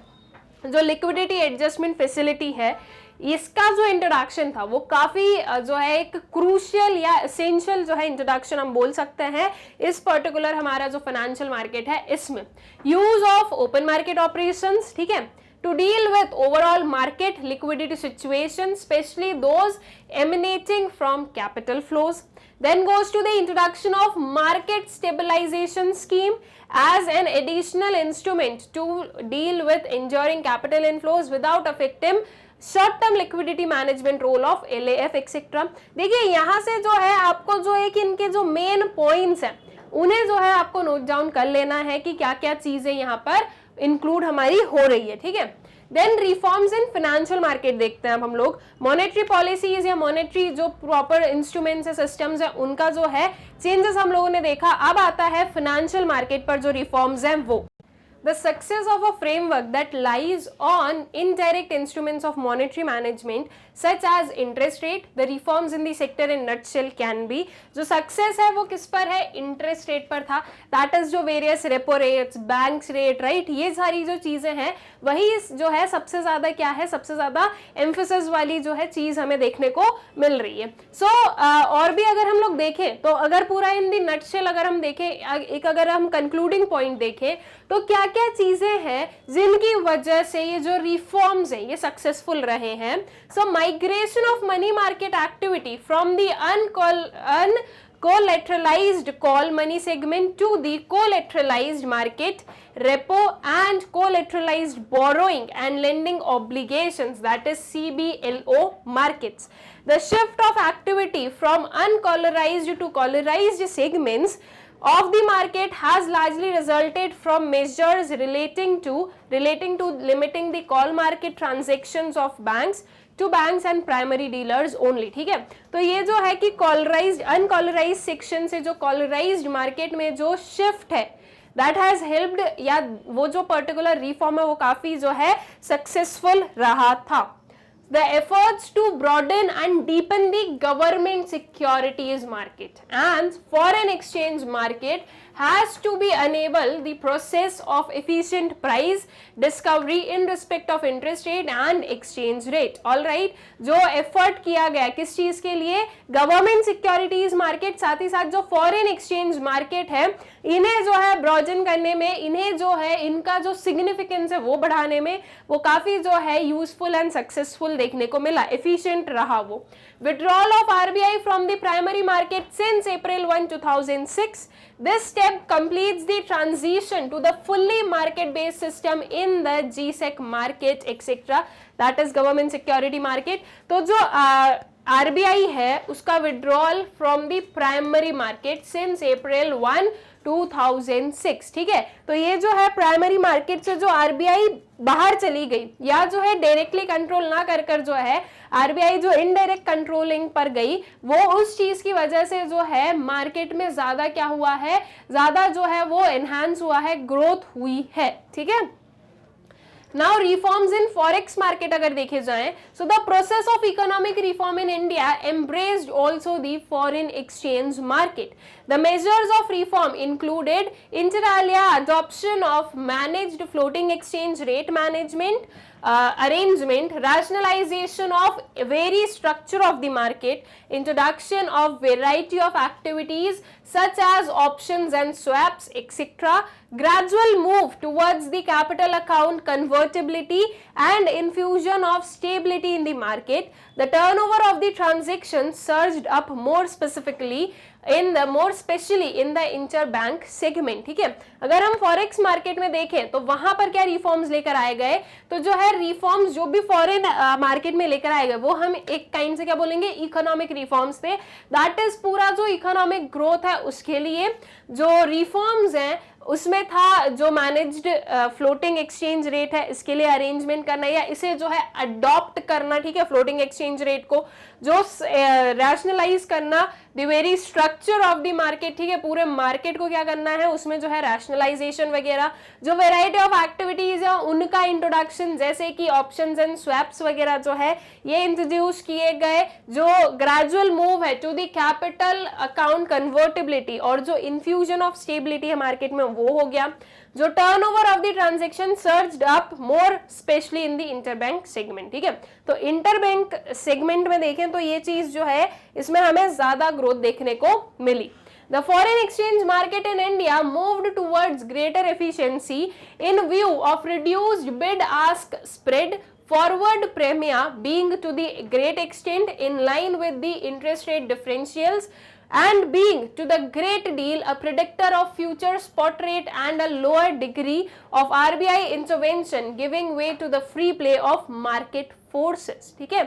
जो liquidity adjustment facility है इसका जो introduction था वो काफी जो है एक क्रूशियल या एसेंशियल जो है इंट्रोडक्शन हम बोल सकते हैं इस पर्टिकुलर हमारा जो फाइनेंशियल मार्केट है इसमें। Use of open market operations, ठीक है, to deal with overall market liquidity situation, especially those emanating from capital flows. Then goes to the introduction of market stabilization scheme as an additional instrument to deal with enduring capital inflows without affecting short term liquidity management role of LAF etcetera. देखिए यहाँ से जो है आपको जो है कि इनके जो मेन पॉइंट्स हैं उन्हें जो है आपको नोट डाउन कर लेना है कि क्या क्या चीजें यहाँ पर इंक्लूड हमारी हो रही है, ठीक है। Then reforms in financial market देखते हैं अब हम लोग। मॉनेटरी पॉलिसीज या मॉनेटरी जो प्रॉपर इंस्ट्रूमेंट्स है, सिस्टम्स है, उनका जो है चेंजेस हम लोगों ने देखा। अब आता है फाइनेंशियल मार्केट पर जो रिफॉर्म्स हैं वो। The success of a framework that lies on indirect instruments of monetary management such as interest rate, the reforms in the sector in nutshell can be, जो success है वो किस पर है, interest rate पर था, that is जो various repo rates, banks rate, right, ये सारी जो चीजें हैं वही जो है सबसे ज्यादा क्या है, सबसे ज्यादा emphasis वाली जो है चीज हमें देखने को मिल रही है। और भी अगर हम लोग देखें तो अगर पूरा इन दी नटशेल अगर हम देखें, एक अगर हम कंक्लूडिंग पॉइंट देखें तो क्या क्या चीजें हैं जिनकी वजह से ये जो रिफॉर्म्स हैं ये सक्सेसफुल रहे हैं। So migration of money market activity from the collateralized call money segment to the collateralized market, repo and collateralized borrowing and lending obligations, that is CBLO markets. The shift of activity from uncollateralized to collateralized segments of the market has largely resulted from measures relating to limiting the call market transactions of banks to banks and primary dealers only, ठीक है। तो ये जो है कि कॉलराइज्ड अनकॉलराइज्ड section से जो कॉलराइज्ड market में जो शिफ्ट है that has helped, या वो जो पर्टिकुलर रिफॉर्म है वो काफी जो है सक्सेसफुल रहा था। The efforts to broaden and deepen the government securities market and foreign exchange market has to be enable the process of efficient price discovery in respect of interest rate and exchange rate. All right, जो effort किया गया किस चीज के लिए, government securities market, साथ ही साथ जो फॉरेन एक्सचेंज मार्केट है इन्हें जो है ब्रॉडन करने में, इन्हें जो है इनका जो सिग्निफिकेंस है वो बढ़ाने में वो काफी जो है यूजफुल एंड सक्सेसफुल देखने को मिला, एफिशिएंट रहा वो। Withdrawal of RBI from the primary market since April 1, 2006. This step completes the transition to the fully market-based system in the GSEC market, etc. That is government security market. तो जो RBI है उसका withdrawal from the primary market since April 1, 2006, ठीक है। तो ये जो है प्राइमरी मार्केट से जो आरबीआई बाहर चली गई या जो है डायरेक्टली कंट्रोल ना कर कर जो है आरबीआई जो इनडायरेक्ट कंट्रोलिंग पर गई, वो उस चीज की वजह से जो है मार्केट में ज्यादा क्या हुआ है, ज्यादा जो है वो एनहांस हुआ है, ग्रोथ हुई है, ठीक है। Now reforms in forex market अगर देखे जाएं, so the process of economic reform in India embraced also the foreign exchange market. The measures of reform included inter alia adoption of managed floating exchange rate management arrangement, rationalization of very structure of the market, introduction of variety of activities such as options and swaps, etc., gradual move towards the capital account convertibility and infusion of stability in the market. The turnover of the transactions surged up more specifically more specially in the interbank segment. ठीक है, अगर हम forex market में देखें तो वहां पर क्या रिफॉर्म्स लेकर आए गए, तो जो है रिफॉर्म्स जो भी फॉरेन मार्केट में लेकर आए गए वो हम एक काइंड से क्या बोलेंगे, इकोनॉमिक रिफॉर्म्स थे. दैट इज पूरा जो इकोनॉमिक ग्रोथ है उसके लिए जो रिफॉर्म्स हैं उसमें था जो मैनेज्ड फ्लोटिंग एक्सचेंज रेट है इसके लिए अरेंजमेंट करना या इसे जो है अडॉप्ट करना. ठीक है, फ्लोटिंग एक्सचेंज रेट को जो रैशनलाइज करना, the very structure of the market. ठीक है, पूरे मार्केट को क्या करना है उसमें जो है रैशनलाइजेशन वगैरह, जो वेराइटी ऑफ एक्टिविटीज है उनका इंट्रोडक्शन जैसे कि ऑप्शंस एंड स्वैप्स वगैरह जो है ये इंट्रोड्यूस किए गए. जो ग्रेजुअल मूव है to the capital account convertibility और जो इन्फ्यूजन ऑफ स्टेबिलिटी है मार्केट में वो हो गया. जो turnover of the transaction surged up more specially in the interbank segment. ठीक है, तो इंटरबैंक सेगमेंट में देखें तो ये चीज जो है इसमें हमें ज्यादा ग्रोथ देखने को मिली. The foreign exchange market in India moved towards greater efficiency in view of reduced bid-ask spread, forward premia being to the great extent in line with the interest rate differentials and being to the great deal a predictor of future spot rate and a lower degree of RBI intervention, giving way to the free play of market forces. ठीक है,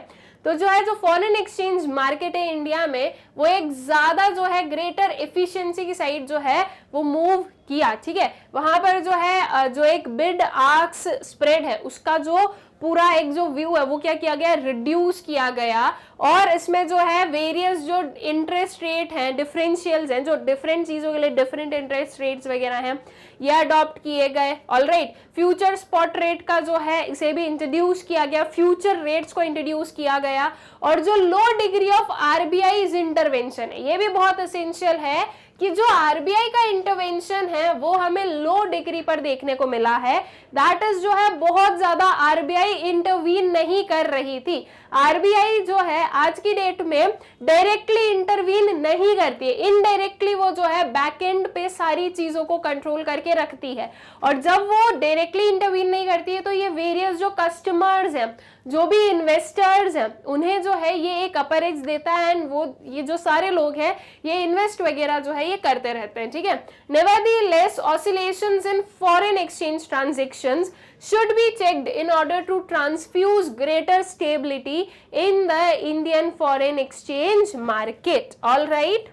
तो जो है जो foreign exchange market है India में वो एक ज्यादा जो है ग्रेटर एफिशिएंसी की साइड जो है वो मूव किया. ठीक है, वहां पर जो है जो एक बिड आस्क स्प्रेड है उसका जो पूरा एक जो व्यू है वो क्या किया गया, रिड्यूस किया गया. और इसमें जो है वेरियस जो इंटरेस्ट रेट हैं, डिफरेंशियल्स हैं, जो डिफरेंट चीजों के लिए डिफरेंट इंटरेस्ट रेट्स वगैरह हैं ये अडॉप्ट किए गए. ऑलराइट, फ्यूचर स्पॉट रेट का जो है इसे भी इंट्रोड्यूस किया गया, फ्यूचर रेट्स को इंट्रोड्यूस किया गया. और जो लो डिग्री ऑफ आरबीआई इंटरवेंशन है ये भी बहुत एसेंशियल है कि जो आरबीआई का इंटरवेंशन है वो हमें लो डिग्री पर देखने को मिला है. दैट इज जो है बहुत ज्यादा आरबीआई इंटरवीन नहीं कर रही थी. आरबीआई जो है आज की डेट में डायरेक्टली इंटरवीन नहीं करती है, इनडायरेक्टली वो जो है बैक एंड पे सारी चीजों को कंट्रोल करके रखती है. और जब वो डायरेक्टली इंटरवीन नहीं करती है तो ये वेरियस जो कस्टमर्स हैं, जो भी इन्वेस्टर्स हैं, उन्हें जो है ये एक अपर एज देता है एंड वो ये जो सारे लोग हैं ये इन्वेस्ट वगैरह जो है ये करते रहते हैं. ठीक है, nevertheless oscillations in foreign exchange transactions should be checked in order to transfuse greater stability in the Indian foreign exchange market. All right.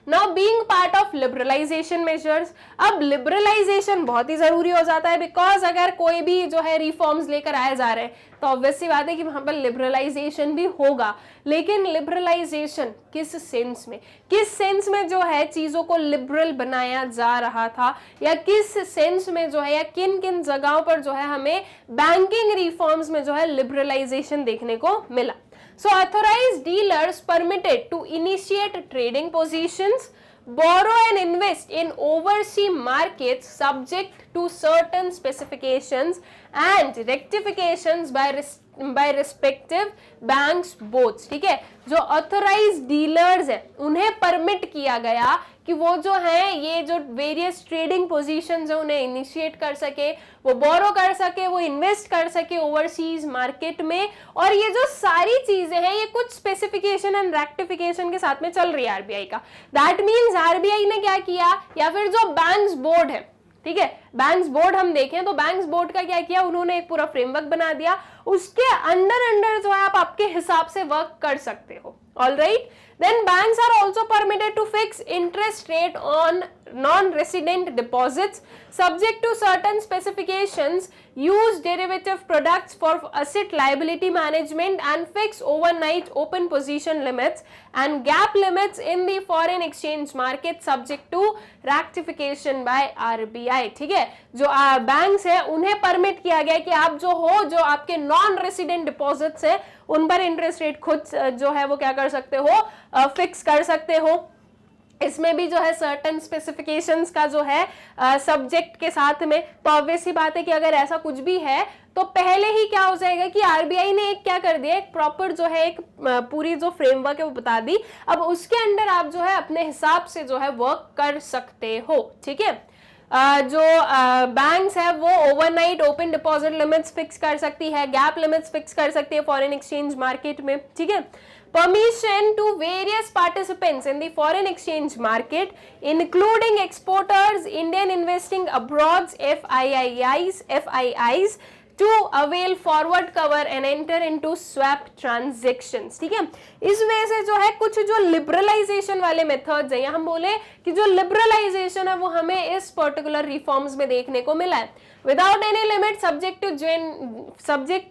Now being part of liberalization measures, अब liberalization बहुत ही जरूरी हो जाता है बिकॉज अगर कोई भी जो है रिफॉर्म्स लेकर आए जा रहे हैं तो ऑब्वियस सी बात है कि वहां पर लिबरलाइजेशन भी होगा. लेकिन लिबरलाइजेशन किस सेंस में जो है चीजों को लिबरल बनाया जा रहा था या किस सेंस में जो है या किन किन जगहों पर जो है हमें बैंकिंग रिफॉर्म्स में जो है लिबरलाइजेशन देखने को मिला. So authorized dealers permitted to initiate trading positions, borrow and invest in overseas markets subject to certain specifications and rectifications by respective banks boards. ठीक है, जो authorized dealers है उन्हें परमिट किया गया कि वो जो है ये जो वेरियस ट्रेडिंग पोजीशंस है उन्हें इनिशिएट कर सके, वो बोरो कर सके, वो इन्वेस्ट कर सके ओवरसीज मार्केट में. और ये जो सारी चीजें हैं ये कुछ स्पेसिफिकेशन एंड रेक्टिफिकेशन के साथ में चल रही है आरबीआई का. दैट मींस आरबीआई ने क्या किया, या फिर जो बैंक्स बोर्ड है, ठीक है, बैंक्स बोर्ड हम देखें तो बैंक्स बोर्ड का क्या किया, उन्होंने एक पूरा फ्रेमवर्क बना दिया, उसके अंडर जो है आप आपके हिसाब से वर्क कर सकते हो. Alright, Then banks are also permitted to fix interest rate on non-resident deposits subject to certain specifications, use derivative products for asset liability management and fix overnight open position limits and gap limits in the foreign exchange market subject to rectification by RBI. ठीक है, जो banks है उन्हें permit किया गया कि आप जो आपके नॉन रेसिडेंट डिपॉजिट्स है उन पर इंटरेस्ट रेट खुद जो है वो क्या कर सकते हो, फिक्स कर सकते हो। इसमें भी जो है सर्टेन स्पेसिफिकेशंस का जो है सब्जेक्ट के साथ में, तो ऑब्वियस सी बात है कि अगर ऐसा कुछ भी है तो पहले ही क्या हो जाएगा कि आरबीआई ने एक क्या कर दिया, एक प्रॉपर जो है एक पूरी जो फ्रेमवर्क है वो बता दी। अब उसके अंडर आप जो है अपने हिसाब से जो है वर्क कर सकते हो। ठीक है, जो बैंक्स है वो overnight open deposit limits fix कर सकती है, गैप लिमिट्स फिक्स कर सकती है फॉरेन एक्सचेंज मार्केट में। ठीक है, permission to various participants in the foreign exchange market including exporters, Indian investing abroad, FIIs to avail forward cover and enter into swap transactions। ठीक है, इस वजह से जो है कुछ जो लिबरलाइजेशन वाले मेथड्स हैं, या हम बोले कि जो लिबरलाइजेशन है वो हमें इस पर्टिकुलर रिफॉर्म्स में देखने को मिला है। Without any limit, subject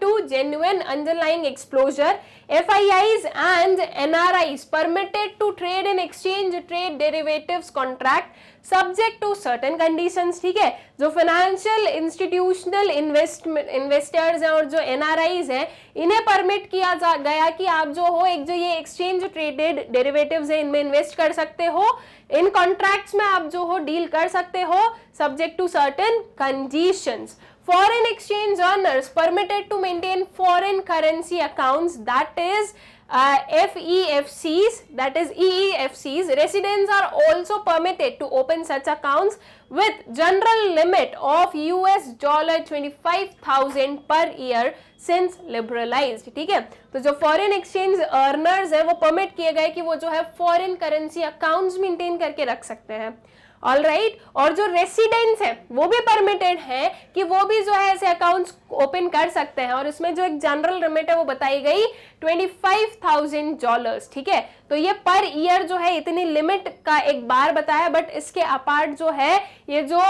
to genuine underlying exposure, FIIs and NRIs permitted to trade in exchange trade derivatives contract subject to certain conditions। ठीक है, जो फाइनेंशियल इंस्टीट्यूशनल इन्वेस्टर्स हैं और जो NRIs हैं इन्हें परमिट किया गया कि आप जो हो एक जो ये एक्सचेंज ट्रेडेड डेरिवेटिव्स है इनमें इन्वेस्ट कर सकते हो, इन कॉन्ट्रैक्ट्स में आप जो हो डील कर सकते हो subject to certain conditions. Foreign exchange earners permitted to maintain foreign currency accounts, that is FEFCs, that is EEFCs. Residents are also permitted to open such accounts with general limit of $25,000 per year since liberalized। ठीक है, तो जो foreign exchange earners है वो permit किए गए कि वो जो है फॉरेन करेंसी अकाउंट्स मेंटेन करके रख सकते हैं। ऑल राइट, और जो रेसिडेंट्स हैं वो भी परमिटेड है कि वो भी जो है ऐसे अकाउंट्स ओपन कर सकते हैं, और इसमें जो एक जनरल लिमिट है वो बताई गई $25,000। ठीक है, तो ये पर ईयर जो है इतनी लिमिट का एक बार बताया, बट इसके अपार्ट जो है ये जो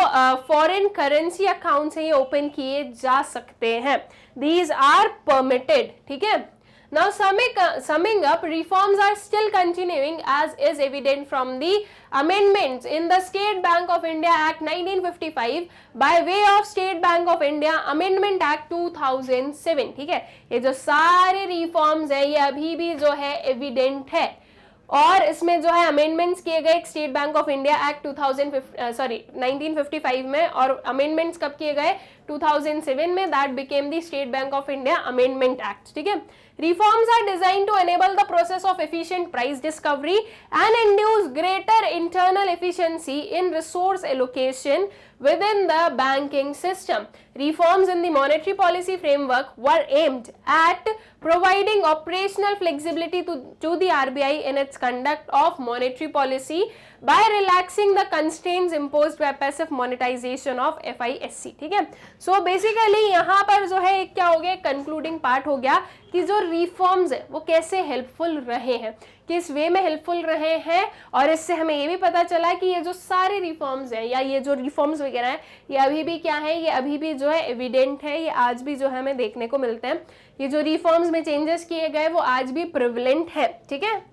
फॉरेन करेंसी अकाउंट्स है ये ओपन किए जा सकते हैं, दीज आर परमिटेड। ठीक है, now summing up, reforms are still continuing as is evident from the amendments in the State Bank of India Act 1955 by way of State Bank of India Amendment Act 2007। ठीक है, ये जो सारे reforms है ये अभी भी जो है एविडेंट है, और इसमें जो है अमेंडमेंट्स किए गए state bank of India act 1955 में, और अमेंडमेंट्स कब किए गए 2007 में, that became the state bank of India amendment act. ठीक है, reforms are designed to enable the process of efficient price discovery and induce greater internal efficiency in resource allocation within the banking system. Reforms in the monetary policy framework were aimed at providing operational flexibility to the RBI in its conduct of monetary policy by relaxing the constraints imposed by passive monetization of FISC। ठीक है, so basically यहाँ पर जो है क्या हो गया, concluding part हो गया कि जो रिफॉर्म्स है वो कैसे हेल्पफुल रहे हैं, किस वे में हेल्पफुल रहे हैं, और इससे हमें ये भी पता चला कि ये जो सारे रिफॉर्म्स हैं या ये जो रिफॉर्म्स वगैरह हैं ये अभी भी क्या है, ये अभी भी जो है एविडेंट है, ये आज भी जो है हमें देखने को मिलते हैं। ये जो रिफॉर्म्स में चेंजेस किए गए वो आज भी प्रिवलेंट है। ठीक है,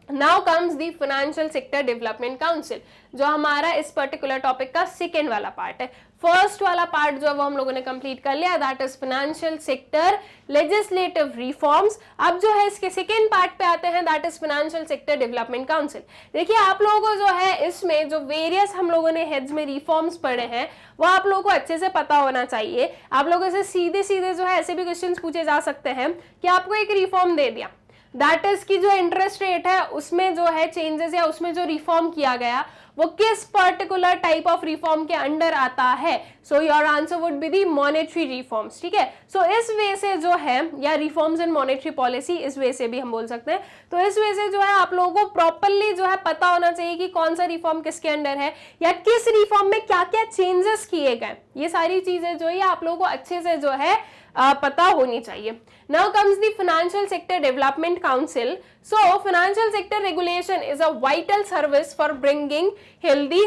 now comes the financial sector development council, जो हमारा इस पर्टिकुलर टॉपिक का सेकेंड वाला पार्ट है। फर्स्ट वाला पार्ट जो है वो हम लोगों ने कंप्लीट कर लिया, that is financial sector legislative reforms. अब जो है इसके सेकेंड पार्ट पे आते हैं, that is financial sector development council. देखिए आप लोगों को जो है इसमें जो वेरियस हम लोगों ने हेड्स में रिफॉर्म्स पढ़े हैं वो आप लोगों को अच्छे से पता होना चाहिए। आप लोगों से सीधे सीधे जो है ऐसे भी क्वेश्चन पूछे जा सकते हैं कि आपको एक रिफॉर्म दे दिया, दैट इज की जो इंटरेस्ट रेट है उसमें जो है चेंजेस या उसमें जो रिफॉर्म किया गया वो किस पर्टिकुलर टाइप ऑफ रिफॉर्म के अंडर आता है। So your answer would be the monetary reforms, ठीक है। सो इस वे से जो है, या रिफॉर्म्स इन मॉनेटरी पॉलिसी इस वे से भी हम बोल सकते हैं। तो इस वे से जो है आप लोगों को प्रॉपरली जो है पता होना चाहिए कि कौन सा रिफॉर्म किसके अंडर है, या किस रिफॉर्म में क्या क्या चेंजेस किए गए। ये सारी चीजें जो है आप लोगों को अच्छे से जो है पता होनी चाहिए। Now comes the Financial Sector Development Council. So financial sector regulation is a vital service for bringing healthy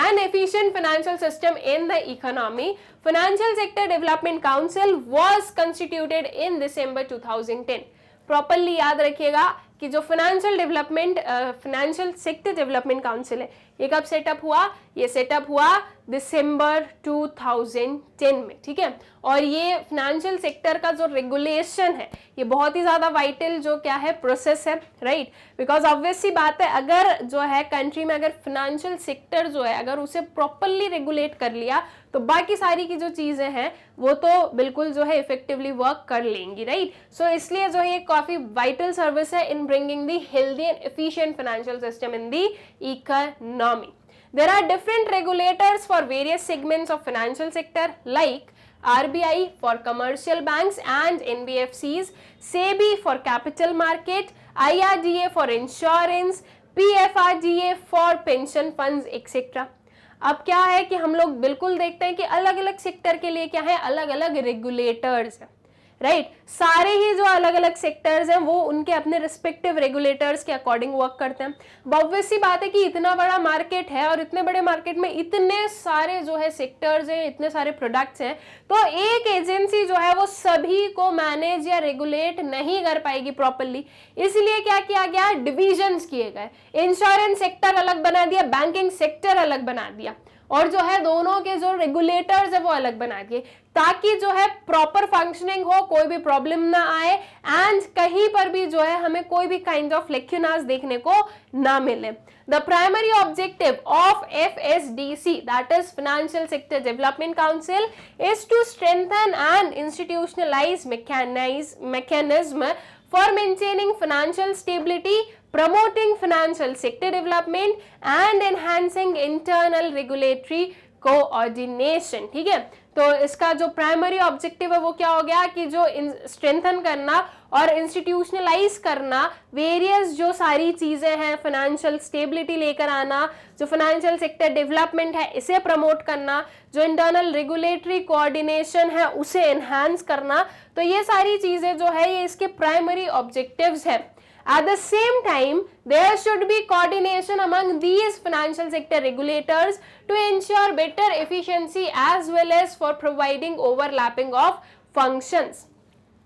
and efficient financial system in the economy. Financial Sector Development Council was constituted in December 2010. Properly याद रखिएगा कि जो financial sector development council है, ये कब setup हुआ? ये setup हुआ दिसंबर 2010 में, ठीक है। और ये फाइनेंशियल सेक्टर का जो रेगुलेशन है, ये बहुत ही ज्यादा वाइटल जो क्या है प्रोसेस है, राइट। बिकॉज ऑब्वियस सी बात है, अगर जो है कंट्री में अगर फाइनेंशियल सेक्टर जो है अगर उसे प्रॉपरली रेगुलेट कर लिया तो बाकी सारी की जो चीजें हैं वो तो बिल्कुल जो है इफेक्टिवली वर्क कर लेंगी, राइट। सो इसलिए जो है ये काफी वाइटल सर्विस है in bringing the healthy and efficient financial system in the economy. There are different regulators for various segments of financial sector like RBI for commercial banks and NBFCs, SEBI for capital market, IRDA for insurance, PFRDA for pension funds, etc. अब क्या है कि हम लोग बिल्कुल देखते हैं कि अलग अलग सेक्टर के लिए क्या है, अलग अलग रेगुलेटर्स है, राइट। सारे ही जो अलग अलग सेक्टर्स हैं वो उनके अपने रिस्पेक्टिव रेगुलेटर्स के अकॉर्डिंग वर्क करते हैं। ऑब्वियस सी बात है कि इतना बड़ा मार्केट है और इतने बड़े मार्केट में इतने सारे जो है सेक्टर्स हैं, इतने सारे प्रोडक्ट्स हैं, तो एक एजेंसी जो है वो सभी को मैनेज या रेगुलेट नहीं कर पाएगी प्रॉपरली। इसलिए क्या किया गया, डिविजन्स किए गए। इंश्योरेंस सेक्टर अलग बना दिया, बैंकिंग सेक्टर अलग बना दिया, और जो है दोनों के जो रेगुलेटर्स है वो अलग बना दिए, ताकि जो है प्रॉपर फंक्शनिंग हो, कोई भी प्रॉब्लम ना आए, एंड कहीं पर भी जो है हमें कोई भी काइंड ऑफ लेक्यूनास देखने को ना मिले। The primary objective of FSDC, that is Financial Sector Development Council, is to strengthen and institutionalize mechanism for maintaining financial stability, promoting financial sector development and enhancing internal regulatory coordination, ठीक है। तो इसका जो primary objective है वो क्या हो गया कि जो स्ट्रेंथन करना और इंस्टीट्यूशनलाइज करना वेरियस जो सारी चीजें हैं, फाइनेंशियल स्टेबिलिटी लेकर आना, जो फाइनेंशियल सेक्टर डेवलपमेंट है इसे प्रमोट करना, जो इंटरनल रेगुलेटरी कोऑर्डिनेशन है उसे एनहांस करना, तो ये सारी चीजें जो है ये इसके प्राइमरी ऑब्जेक्टिव्स है। At the same time, there should be coordination among these financial sector regulators to ensure better efficiency as well as for providing overlapping of functions.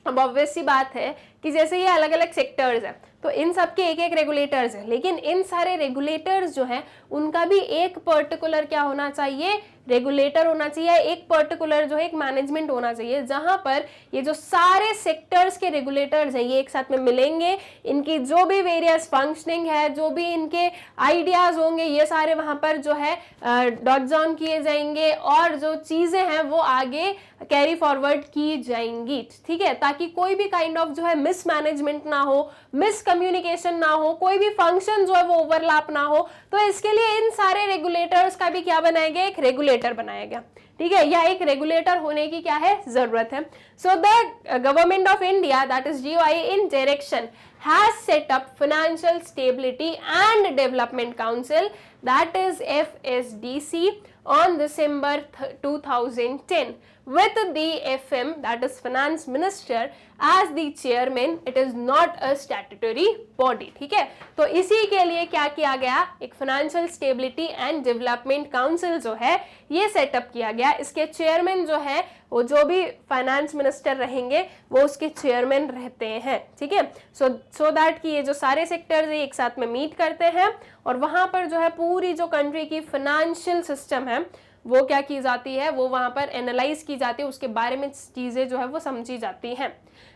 अब ऑब्वियस सी बात है कि जैसे ये अलग अलग सेक्टर्स हैं तो इन सब के एक एक रेगुलेटर्स हैं, लेकिन इन सारे रेगुलेटर्स जो हैं उनका भी एक पर्टिकुलर क्या होना चाहिए, रेगुलेटर होना चाहिए, एक पर्टिकुलर जो है एक मैनेजमेंट होना चाहिए, जहां पर ये जो सारे सेक्टर्स के रेगुलेटर्स हैं ये एक साथ में मिलेंगे, इनकी जो भी वेरियस फंक्शनिंग है, जो भी इनके आइडियाज होंगे ये सारे वहां पर जो है डॉट डाउन किए जाएंगे और जो चीजें हैं वो आगे कैरी फॉरवर्ड की जाएंगी, ठीक है, ताकि कोई भी काइंड ऑफ जो है मिसमैनेजमेंट ना हो, मिस कम्युनिकेशन ना हो, कोई भी फंक्शन जो है वो ओवरलैप ना हो। तो इसके लिए इन सारे रेगुलेटर्स का भी क्या बनाया गया, एक रेगुलेटर बनाया गया, ठीक है, या एक रेगुलेटर होने की क्या है जरूरत है। So the government of India that is GOI in direction has set up Financial Stability and Development Council, that is FSDC, on December 2010 with the FM, that is Finance Minister, as the chairman. It is not a statutory body, ठीक है। तो इसी के लिए क्या किया गया, एक financial stability and development council जो है ये सेटअप किया गया। इसके चेयरमैन जो है वो जो भी फाइनेंस मिनिस्टर रहेंगे वो उसके चेयरमैन रहते हैं, ठीक है। सो दैट कि ये जो सारे सेक्टर्स एक साथ में मीट करते हैं और वहां पर जो है पूरी जो कंट्री की फाइनेंशियल सिस्टम है वो क्या की जाती है, वो वहां पर एनालाइज की जाती है, उसके बारे में चीजें जो है वो समझी जाती हैं।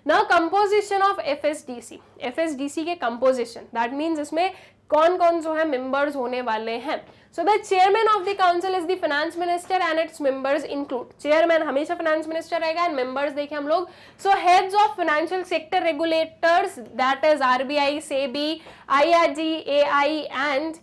नाउ कंपोजिशन ऑफ FSDC के कंपोजिशन, दैट मीन्स इसमें कौन कौन जो है मेंबर्स होने वाले हैं। So the chairman of the council is the finance minister and its members include, chairman हमेशा फाइनेंस मिनिस्टर रहेगा एंड मेंबर्स देखें हम लोग, so heads of financial sector regulators that is RBI, SEBI, IRDAI and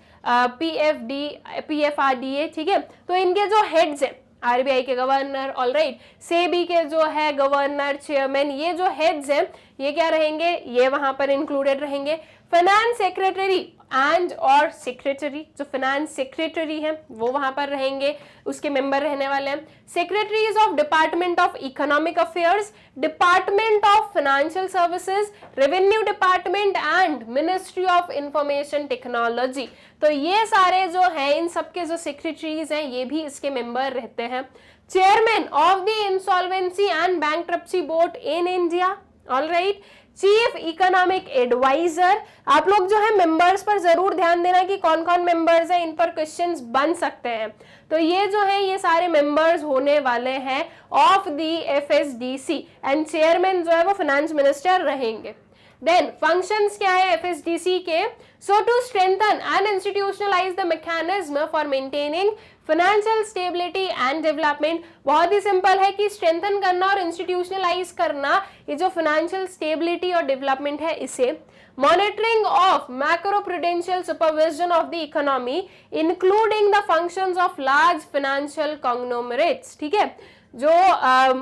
PFRDA, ठीक है। तो इनके जो हेड्स हैं, आरबीआई के गवर्नर, ऑलराइट, सेबी के जो है गवर्नर, चेयरमैन, ये जो हेड्स हैं ये क्या रहेंगे, ये वहां पर इंक्लूडेड रहेंगे। फाइनेंस सेक्रेटरी एंड और सेक्रेटरी, जो फाइनेंस सेक्रेटरी है वो वहां पर रहेंगे, उसके मेंबर रहने वाले हैं। Secretaries of department of economic affairs, department of financial services, revenue department and ministry of information technology. तो ये सारे जो हैं, इन सबके जो सेक्रेटरीज हैं ये भी इसके मेंबर रहते हैं। Chairman of the insolvency and bankruptcy board in India, all right. Chief economic adviser, आप लोग जो है मेंबर्स पर जरूर ध्यान देना कि कौन कौन मेंबर्स हैं, इन पर क्वेश्चंस बन सकते हैं। तो ये जो है ये सारे मेंबर्स होने वाले हैं of the FSDC, and chairman जो है वो फाइनेंस मिनिस्टर रहेंगे। देन फंक्शंस क्या है एफएसडीसी के, so to strengthen and institutionalise the mechanism for maintaining financial stability and development. बहुत ही सिंपल है कि स्ट्रेंथन करना और इंस्टीट्यूशनलाइज करना ये जो फाइनेंशियल स्टेबिलिटी और डेवलपमेंट है इसे। Monitoring of macro prudential supervision of the economy including the functions of large financial conglomerates, ठीक है। जो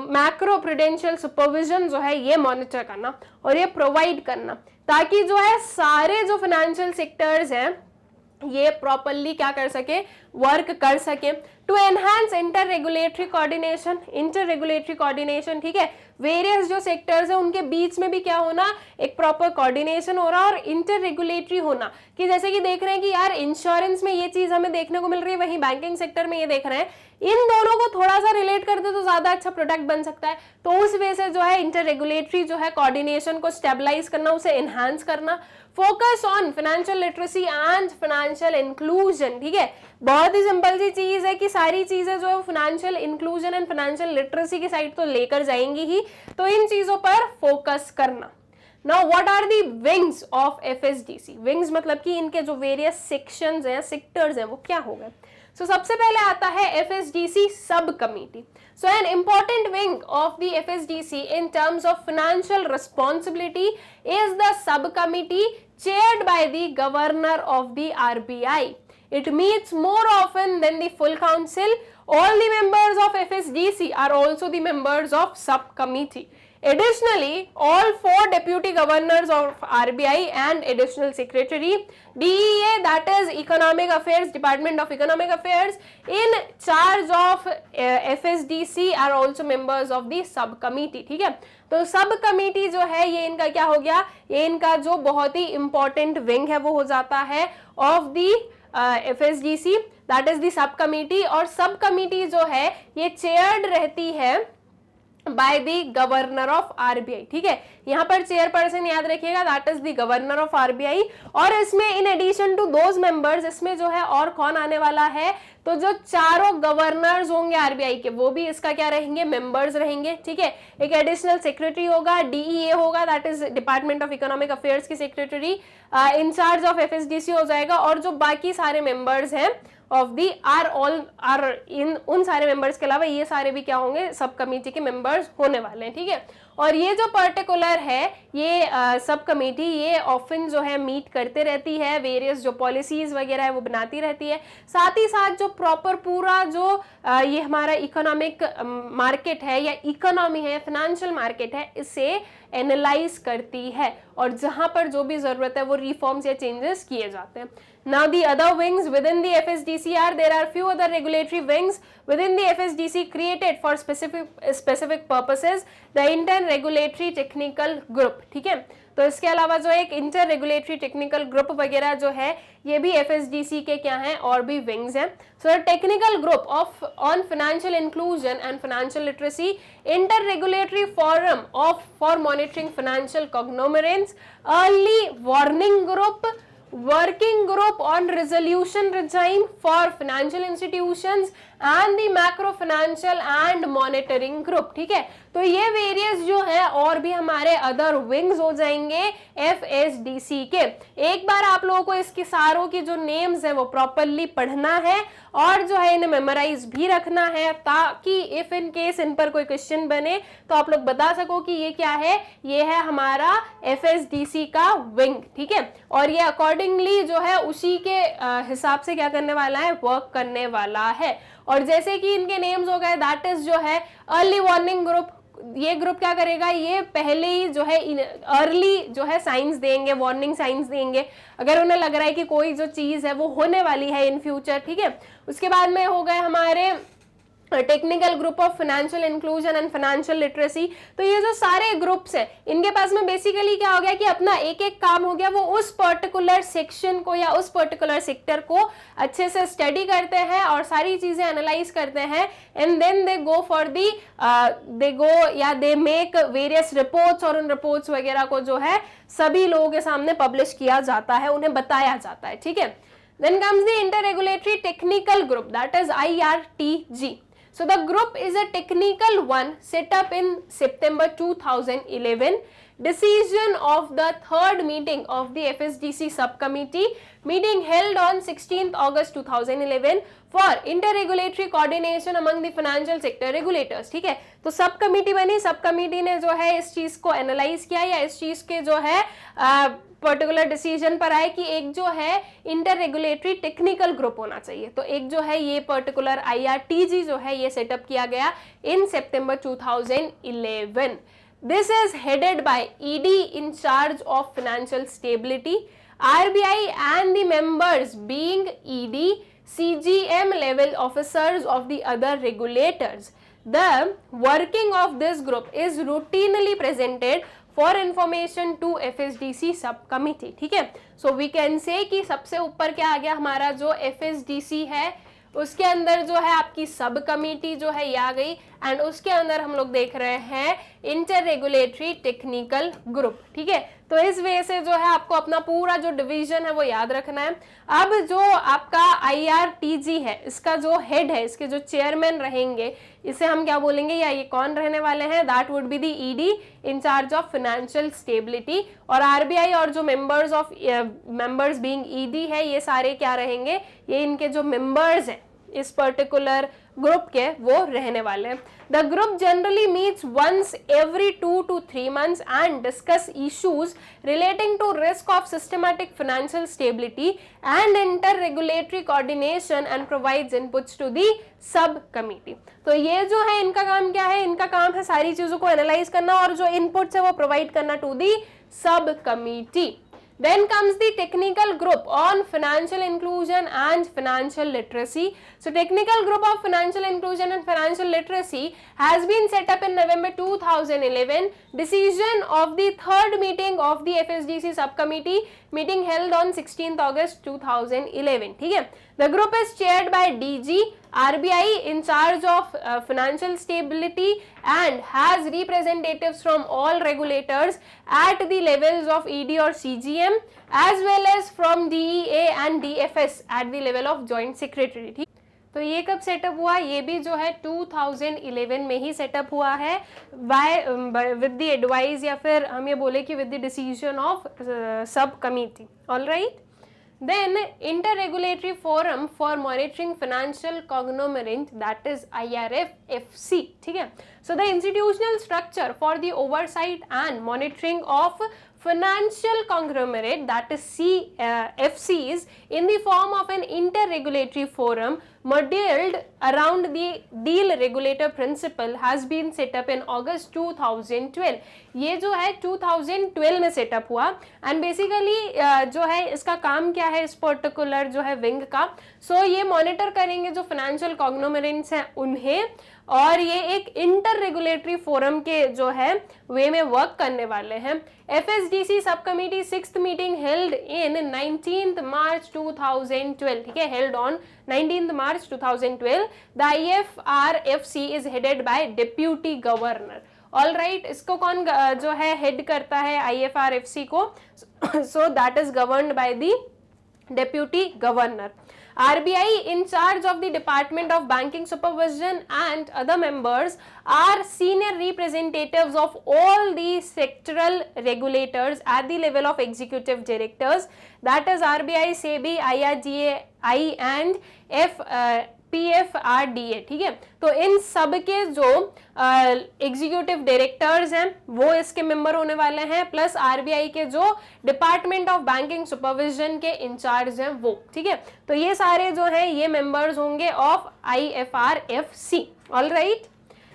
मैक्रो प्रूडेंशियल सुपरविजन जो है ये मॉनिटर करना और ये प्रोवाइड करना, ताकि जो है सारे जो फाइनेंशियल सेक्टर्स हैं ये प्रॉपरली क्या कर सके, वर्क कर सके। To enhance inter regulatory coordination, ठीक है। वेरियस जो सेक्टर्स है उनके बीच में भी क्या होना, एक प्रॉपर कोऑर्डिनेशन हो रहा और इंटर रेगुलेटरी होना, कि जैसे कि देख रहे हैं कि यार इंश्योरेंस में ये चीज हमें देखने को मिल रही है, वहीं बैंकिंग सेक्टर में ये देख रहे हैं, इन दोनों को थोड़ा सा रिलेट कर दे तो ज्यादा अच्छा प्रोडक्ट बन सकता है। तो उस वजह से जो है इंटर रेगुलेटरी जो है कोऑर्डिनेशन को स्टेबलाइज करना, उसे एनहांस करना। Focus on financial literacy and financial inclusion, ठीक है। बहुत ही सिंपल सी चीज है कि सारी चीजें जो है financial inclusion and financial literacy की साइड तो लेकर जाएंगी ही, तो इन चीजों पर फोकस करना। Now what are the wings of FSDC, wings मतलब कि इनके जो वेरियस सेक्शंस हैं, सेक्टर्स हैं, वो क्या हो गए। सो सबसे पहले आता है एफएसडीसी सब committee. So an important wing of the FSDC in terms of financial responsibility is the subcommittee chaired by the governor of the RBI. It meets more often than the full council. All the members of FSDC are also the members of subcommittee. Additionally, all 4 deputy governors of RBI and additional secretary, DEA, that is Economic Affairs, Department of Economic Affairs, in charge of FSDC are also members of the subcommittee, ठीक है। तो सब committee जो है ये इनका क्या हो गया, ये इनका जो बहुत ही इंपॉर्टेंट विंग है वो हो जाता है of the FSDC, that is the सब कमिटी। और सब कमिटी जो है ये चेयर्ड रहती है by the governor of RBI, ठीक है। यहाँ पर चेयरपर्सन याद रखिएगा, that is the governor of RBI. और इसमें in addition to those members, इसमें जो है और कौन आने वाला है, तो जो चारों गवर्नर्स होंगे आरबीआई के वो भी इसका क्या रहेंगे, मेंबर्स रहेंगे, ठीक है। एक एडिशनल सेक्रेटरी होगा, डीईए होगा, that is department of economic affairs की सेक्रेटरी, इंचार्ज ऑफ एफएसडीसी हो जाएगा। और जो बाकी सारे मेंबर्स हैं ऑफ दी आर इन उन सारे मेंबर्स के अलावा ये सारे भी क्या होंगे, सब कमेटी के मेंबर्स होने वाले हैं, ठीक है। और ये जो पर्टिकुलर है ये सब कमेटी ये ऑफन जो है मीट करते रहती है, वेरियस जो पॉलिसीज वगैरह है वो बनाती रहती है। साथ ही साथ जो प्रॉपर पूरा जो ये हमारा इकोनॉमिक मार्केट है या इकोनॉमी है, फाइनेंशियल मार्केट है, इसे एनालाइज करती है और जहां पर जो भी जरूरत है वो रिफॉर्म्स या चेंजेस किए जाते हैं। Now the other wings within the FSDC are, there are few other regulatory wings within the FSDC created for specific purposes, the Inter Regulatory Technical Group, ठीक है। तो इसके अलावा जो एक इंटर रेगुलेटरी टेक्निकल ग्रुप वगैरह जो है ये भी एफएसडीसी के क्या हैं और भी विंग्स हैं। So technical group of on financial inclusion and financial literacy, inter regulatory forum of for monitoring financial conglomerates, early warning group, working group on resolution regime for financial institutions and the macro financial and monitoring group. ठीक है, तो ये various जो है और भी हमारे other wings हो जाएंगे FSDC के। एक बार आप लोगों को इसकी सारों की जो नेम्स है वो प्रॉपरली पढ़ना है और जो है इन्हें मेमोराइज भी रखना है, ताकि इफ इन केस इन पर कोई क्वेश्चन बने तो आप लोग बता सको कि ये क्या है, ये है हमारा FSDC का विंग। ठीक है, और ये अकॉर्डिंगली जो है उसी के हिसाब से क्या करने वाला है, वर्क करने वाला है। और जैसे कि इनके नेम्स हो गए, दैट इज जो है अर्ली वार्निंग ग्रुप। ये ग्रुप क्या करेगा, ये पहले ही जो है अर्ली जो है साइंस देंगे, वार्निंग साइंस देंगे अगर उन्हें लग रहा है कि कोई जो चीज है वो होने वाली है इन फ्यूचर। ठीक है, उसके बाद में हो गए हमारे technical group of financial inclusion and financial literacy. तो ये जो सारे ग्रुप्स है इनके पास में बेसिकली क्या हो गया कि अपना एक एक काम हो गया, वो उस पर्टिकुलर सेक्शन को या उस पर्टिकुलर सेक्टर को अच्छे से स्टडी करते हैं और सारी चीजें एनालाइज करते हैं, and then they go for the they make various reports, और उन रिपोर्ट्स वगैरह को जो है सभी लोगों के सामने पब्लिश किया जाता है, उन्हें बताया जाता है। ठीक है, then comes the inter regulatory technical group, that is IRTG. So the group is a technical one set up in September 2011. Decision of the third meeting of the FSDC subcommittee meeting held on 16th August 2011 for interregulatory coordination among the financial sector regulators. ठीक है, तो सब committee बनी, सब committee ने जो है इस चीज को एनालाइज किया या इस चीज के जो है पर्टिकुलर डिसीजन पर आए कि एक जो है इंटर रेगुलेटरी टेक्निकल ग्रुप होना चाहिए। तो एक जो है ये पर्टिकुलर IRTG जो है ये सेटअप किया गया इन सितंबर 2011। This is headed by ED in charge of financial stability, RBI and the members being ED, CGM level officers of the other regulators. The working of this group is routinely presented for information to FSDC subcommittee. ठीक है, so we can say कि सबसे ऊपर क्या आ गया हमारा जो FSDC है, उसके अंदर जो है आपकी सब कमिटी जो है ये आ गई, एंड उसके अंदर हम लोग देख रहे हैं इंटर रेगुलेटरी टेक्निकल ग्रुप। ठीक है, तो इस वजह से जो है आपको अपना पूरा जो डिवीजन है वो याद रखना है। अब जो आपका IRTG है, इसका जो हेड है, इसके जो चेयरमैन रहेंगे, इसे हम क्या बोलेंगे या ये कौन रहने वाले हैं, that would be the ED in charge of financial stability, और RBI और जो मेंबर्स बीइंग ED है ये सारे क्या रहेंगे, ये इनके जो मेंबर्स हैं इस पर्टिकुलर ग्रुप के वो रहने वाले हैं। The group generally meets once every 2 to 3 months and discuss issues relating to risk of systematic financial stability and inter-regulatory coordination and provides inputs to the subcommittee. तो ये जो है इनका काम क्या है, इनका काम है सारी चीजों को एनालाइज करना और जो इनपुट्स है वो प्रोवाइड करना to the subcommittee. Then comes the technical group on financial inclusion and financial literacy. So technical group of financial inclusion and financial literacy has been set up in November 2011. Decision of the third meeting of the FSDC subcommittee meeting held on 16th August 2011. ठीक है, the group is chaired by DG, RBI in charge of financial stability and has representatives from all regulators at the levels of ED or CGM as well as from DEA and DFS at the level of joint secretary. ठीक, तो ये कब setup हुआ, ये भी जो है 2011 में ही सेटअप हुआ है विद द एडवाइस, या फिर हम ये बोले कि विद द डिसीजन ऑफ सब committee. Alright, then inter-regulatory forum for monitoring financial conglomerate, that is IRFC. ठीक है, so the institutional structure for the oversight and monitoring of financial conglomerate, that is FCs, in the form of an inter-regulatory forum modeled around the deal regulator principle has been set up in August 2012. ये जो है 2012 में setup हुआ, and basically जो है इसका काम क्या है इस पर्टिकुलर जो है विंग का, सो ये मॉनिटर करेंगे जो फाइनेंशियल कॉग्लोमेरेट्स हैं उन्हें, और ये एक इंटर रेगुलेटरी फोरम के जो है वे में वर्क करने वाले हैं। FSDC सब committee 6th meeting held in 19th March 2012, ठीक है, held on 19th March 2012. The IFRFC is headed by deputy governor. All right, इसको कौन जो है हेड करता है IFRFC को, so that is governed by the deputy governor. RBI in charge of the Department of Banking Supervision and other members are senior representatives of all the sectoral regulators at the level of executive directors, that is RBI, SEBI, IRDAI and PFRDA, ठीक है। तो इन सब के जो executive directors हैं वो इसके member होने वाले हैं, प्लस आरबीआई के जो डिपार्टमेंट ऑफ बैंकिंग सुपरविजन के इंचार्ज हैं वो, ठीक है। तो ये सारे जो हैं ये मेंबर्स होंगे of IFRFC, alright.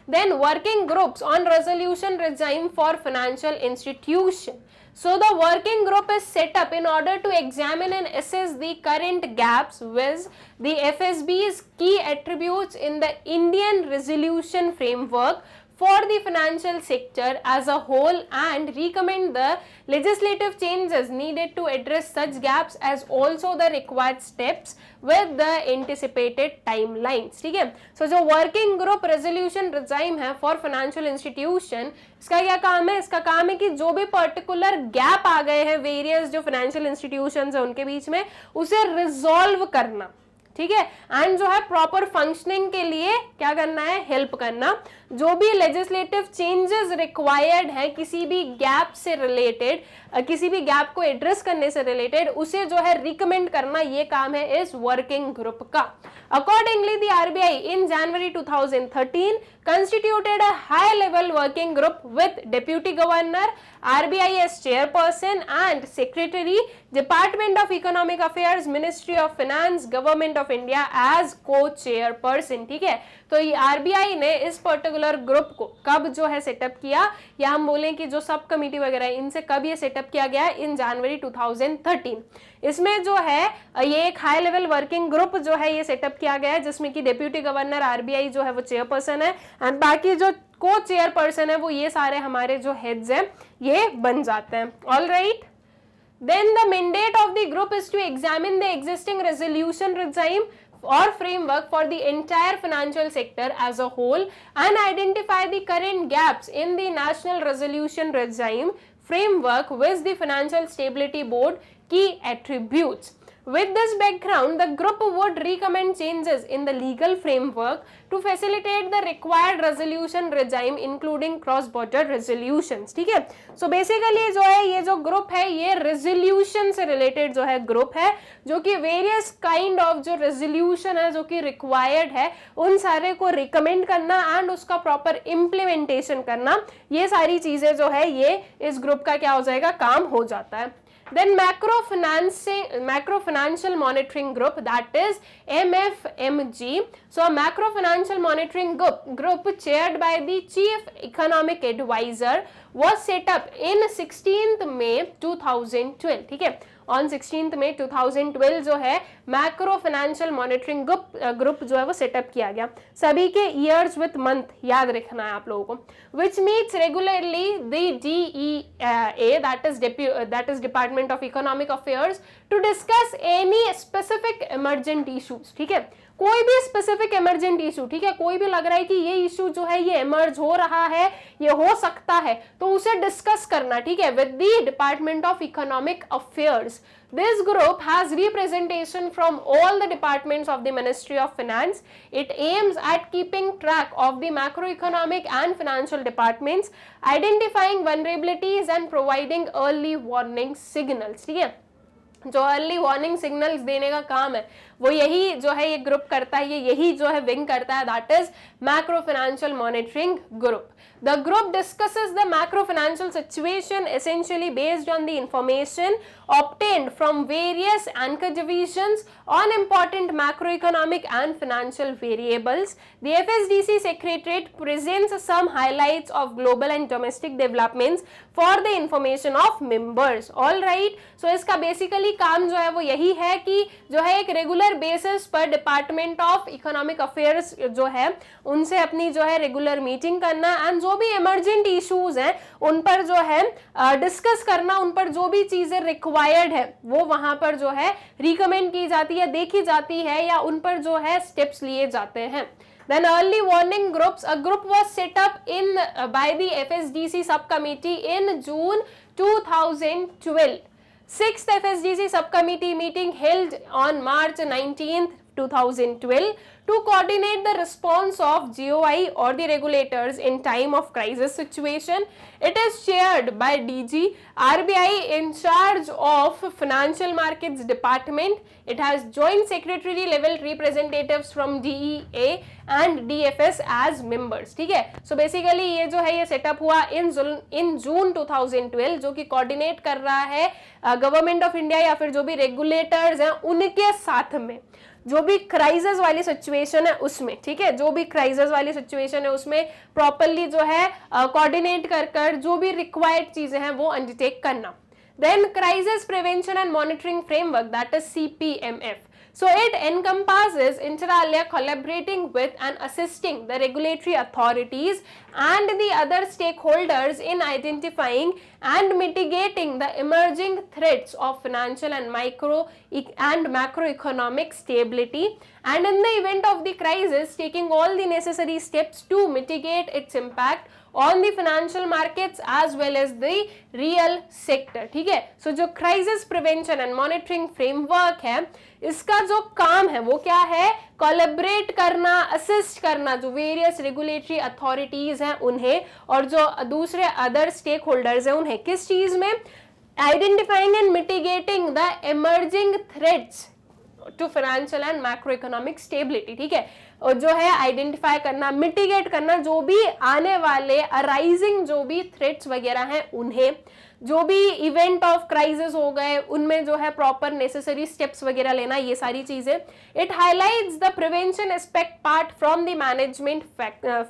Then working groups on resolution regime for financial institution. So the working group is set up in order to examine and assess the current gaps with the FSB's key attributes in the Indian resolution framework for the financial sector as a whole and recommend the legislative changes needed to address such gaps as also the required steps with the anticipated timelines, ठीक है। So जो working group resolution regime है for financial institution, इसका क्या काम है? इसका काम है कि जो भी particular gap आ गए हैं various जो financial institutions है उनके बीच में, उसे resolve करना, ठीक है। एंड जो है प्रॉपर फंक्शनिंग के लिए क्या करना है? हेल्प करना। जो भी लेजिस्लेटिव चेंजेस रिक्वायर्ड है किसी भी गैप से रिलेटेड, किसी भी गैप को एड्रेस करने से रिलेटेड, उसे जो है रिकमेंड करना, ये काम है इस वर्किंग ग्रुप का। Accordingly the RBI in January 2013 constituted a high level working group with deputy governor, RBI as chairperson and secretary, Department of Economic Affairs, Ministry of Finance, Government of India as co-chairperson, ठीक है। तो ये RBI ने इस particular group को कब जो है सेटअप किया, या हम बोलें कि जो सब कमिटी वगैरह इनसे कब ये सेटअप किया गया? इन जनवरी 2013। इसमें जो है ये एक हाई लेवल वर्किंग ग्रुप जो है ये सेटअप किया गया है, जिसमें कि डेप्यूटी गवर्नर आरबीआई जो है वो चेयरपर्सन है एंड बाकी जो को चेयरपर्सन है वो ये सारे हमारे जो हेड्स हैं ये बन जाते हैं, all right. Then the mandate of the group is to examine the existing resolution regime or framework for the entire financial sector as a whole and identify the current gaps in the national resolution regime framework with the Financial Stability Board key attributes. With this background, the group would recommend changes in the legal framework to facilitate the required resolution regime including cross-border resolutions, ठीक है। So basically जो है ये जो group है ये resolution से related जो है ग्रुप है, जो कि various kind of जो resolution है जो कि required है उन सारे को recommend करना and उसका proper implementation करना, ये सारी चीजें जो है ये इस ग्रुप का क्या हो जाएगा? काम हो जाता है। Then macro financial monitoring group, that is MFMG. So a macro financial monitoring group chaired by the chief economic advisor was set up in 16th May 2012, ठीक है। ऑन 16th May 2012 जो है मैक्रो फाइनेंशियल मॉनिटरिंग ग्रुप जो है वो setup किया गया। सभी के ईयर्स विथ मंथ याद रखना है आप लोगों को। Which meets regularly the DEA, that is department of economic affairs, to discuss any specific emergent issues, ठीक है। कोई भी स्पेसिफिक इमरजेंट इशू, ठीक है, कोई भी लग रहा है कि ये इशू जो है ये इमर्ज हो रहा है, ये हो सकता है, तो उसे डिस्कस करना, ठीक है, with the department of economic affairs. This group has representation from all the departments of the Ministry of Finance. It aims at keeping track of the macroeconomic and financial departments, identifying vulnerabilities and providing early warning signals, ठीक है। जो early warning signals देने का काम है वो यही जो है ये ग्रुप करता है, ये यही जो है विंग करता है, that is macro financial monitoring group. The group discusses the macro financial situation essentially based on the information obtained from various anchor divisions on important macroeconomic and financial variables. The FSDC Secretariat presents some highlights of global and domestic developments for the information of members. All right. So इसका basically काम जो है वो यही है कि जो है एक रेगुलर बेसिस पर डिपार्टमेंट ऑफ इकोनॉमिक अफेयर्स जो है उनसे अपनी जो है रेगुलर मीटिंग करना एंड जो भी इमरजेंट इश्यूज हैं उन पर जो है डिस्कस करना, उन पर जो भी चीजें रिक्वायर्ड है वो वहां पर जो है रिकमेंड की जाती है, देखी जाती है या उन पर जो है स्टेप्स लिए जाते हैं। Then early warning groups, a group was set up by the FSDC subcommittee in June 2012. 6th FSDC subcommittee meeting held on March 19th 2012 to coordinate the response of GOI or the regulators in time of crisis situation. It is chaired by DG, RBI in charge of Financial Markets Department. It has joint secretary level representatives from DEA and DFS as members. ठीक है, so basically ये जो है ये setup हुआ in June 2012, जो कि coordinate कर रहा है गवर्नमेंट ऑफ इंडिया या फिर जो भी रेगुलेटर्स हैं उनके साथ में, जो भी क्राइसिस वाली सिचुएशन है उसमें, ठीक है, जो भी क्राइसिस वाली सिचुएशन है उसमें प्रॉपरली जो है कोऑर्डिनेट कर जो भी रिक्वायर्ड चीजें हैं वो अंडरटेक करना. Then crisis prevention and monitoring framework, that is CPMF. So it encompasses inter alia collaborating with and assisting the regulatory authorities and the other stakeholders in identifying and mitigating the emerging threats of financial and macroeconomic stability, and in the event of the crisis taking all the necessary steps to mitigate its impact on the financial markets as well as the real sector. ठीक है, सो जो crisis prevention and monitoring framework है इसका जो काम है वो क्या है, कोलैबोरेट करना, असिस्ट करना जो वेरियस रेगुलेटरी अथॉरिटीज हैं उन्हें और जो दूसरे अदर स्टेक होल्डर्स हैं उन्हें, किस चीज में, identifying and mitigating the emerging threats to financial and macro economic stability. ठीक है, और जो है आइडेंटिफाई करना, मिटिगेट करना जो भी आने वाले अराइजिंग जो भी थ्रेट्स वगैरह हैं उन्हें, जो भी इवेंट ऑफ क्राइसिस हो गए उनमें जो है प्रॉपर नेसेसरी स्टेप्स वगैरह लेना, ये सारी चीजें. It highlights the prevention aspect part from the management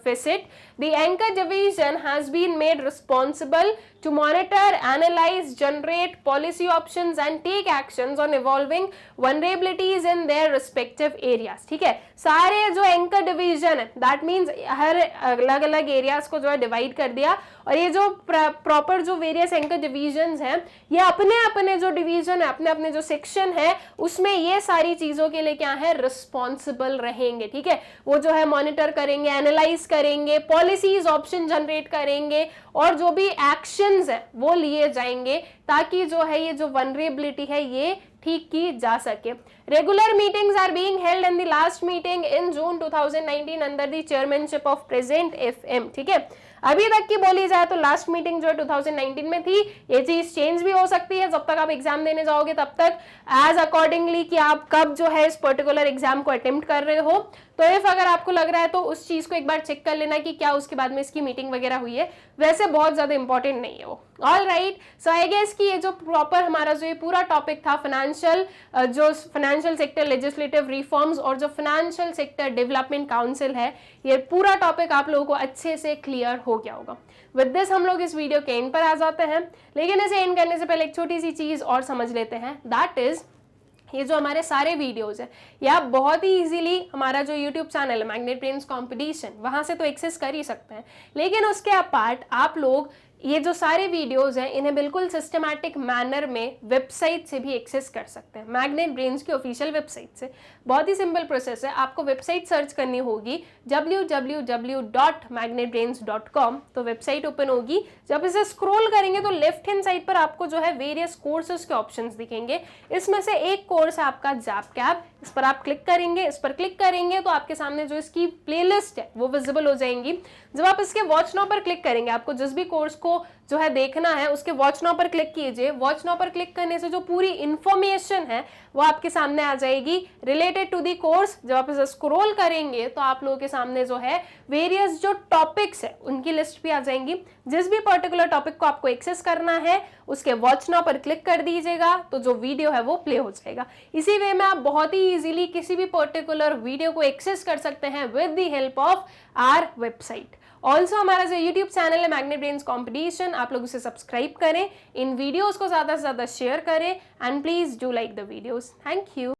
facet. The anchor division has been made responsible to monitor, analyze, generate policy options and take actions on evolving vulnerabilities in their respective areas. ठीक है, सारे जो anchor division है that means हर अलग अलग areas को जो है डिवाइड कर दिया, और ये जो प्रॉपर जो वेरियस एंकर डिवीजन हैं ये अपने अपने जो डिवीजन है, अपने अपने जो सेक्शन है उसमें ये सारी चीजों के लिए क्या है, रिस्पॉन्सिबल रहेंगे. ठीक है, वो जो है मॉनिटर करेंगे, एनालाइज करेंगे, पॉलिसीज ऑप्शन जनरेट करेंगे और जो भी एक्शंस है वो लिए जाएंगे ताकि जो है ये जो वनरेबिलिटी है ये ठीक की जा सके. Regular meetings are being held in the last meeting in June 2019 under the chairmanship of present FM. ठीक है, अभी तक की बोली जाए तो लास्ट मीटिंग जो है 2019 में थी. ये चीज चेंज भी हो सकती है, जब तक आप एग्जाम देने जाओगे तब तक एज अकॉर्डिंगली कि आप कब जो है इस पर्टिकुलर एग्जाम को अटेम्प्ट कर रहे हो. तो इफ अगर आपको लग रहा है तो उस चीज को एक बार चेक कर लेना कि क्या उसके बाद में इसकी मीटिंग वगैरह हुई है, वैसे बहुत ज्यादा इंपॉर्टेंट नहीं है वो. All right, so I guess कि ये जो प्रॉपर हमारा जो ये पूरा टॉपिक था फाइनेंशियल सेक्टर लेजिस्लेटिव रिफॉर्म्स और जो फाइनेंशियल सेक्टर डेवलपमेंट काउंसिल है, ये पूरा टॉपिक आप लोगों को अच्छे से क्लियर हो गया होगा. विद दिस हम लोग इस वीडियो के एंड पर आ जाते हैं, लेकिन इसे एंड करने से पहले एक छोटी सी चीज और समझ लेते हैं. दैट इज ये जो हमारे सारे वीडियोस है ये आप बहुत ही इजीली हमारा जो यूट्यूब चैनल है मैग्नेट ब्रेन्स कंपटीशन, वहां से तो एक्सेस कर ही सकते हैं, लेकिन उसके अपार्ट आप लोग ये जो सारे वीडियोस हैं इन्हें बिल्कुल सिस्टमैटिक मैनर में वेबसाइट से भी एक्सेस कर सकते हैं, मैग्नेट ब्रेन्स की ऑफिशियल वेबसाइट से. बहुत ही सिंपल प्रोसेस है, आपको वेबसाइट सर्च करनी होगी www.magnetbrains.com. तो वेबसाइट ओपन होगी, जब इसे स्क्रॉल करेंगे तो लेफ्ट हैंड साइड पर आपको जो है वेरियस कोर्सेज के ऑप्शंस दिखेंगे. इसमें से एक कोर्स है आपका जैप, इस पर आप क्लिक करेंगे. इस पर क्लिक करेंगे तो आपके सामने जो इसकी प्लेलिस्ट है वो विजिबल हो जाएंगी. जब आप इसके वॉच नाउ पर क्लिक करेंगे, आपको जिस भी कोर्स को जो है देखना है उसके वॉच नाउ पर क्लिक कीजिए. वॉच नाउ पर क्लिक करने से जो पूरी इंफॉर्मेशन है वो आपके सामने आ जाएगी रिलेटेड टू दी कोर्स. जब आप इसे स्क्रॉल करेंगे तो आप लोगों के सामने जो है वेरियस जो टॉपिक्स है उनकी लिस्ट भी आ जाएंगी. जिस भी पर्टिकुलर टॉपिक को आपको एक्सेस करना है उसके वॉच नाउ पर क्लिक कर दीजिएगा तो जो वीडियो है वो प्ले हो जाएगा. इसी वे में आप बहुत ही इजीली किसी भी पर्टिकुलर वीडियो को एक्सेस कर सकते हैं with the help of our website. Also हमारा जो यूट्यूब चैनल है मैग्नेट ब्रेन्स कंपटीशन, आप लोग उसे सब्सक्राइब करें, इन वीडियोस को ज़्यादा से ज़्यादा शेयर करें and please do like the videos. Thank you.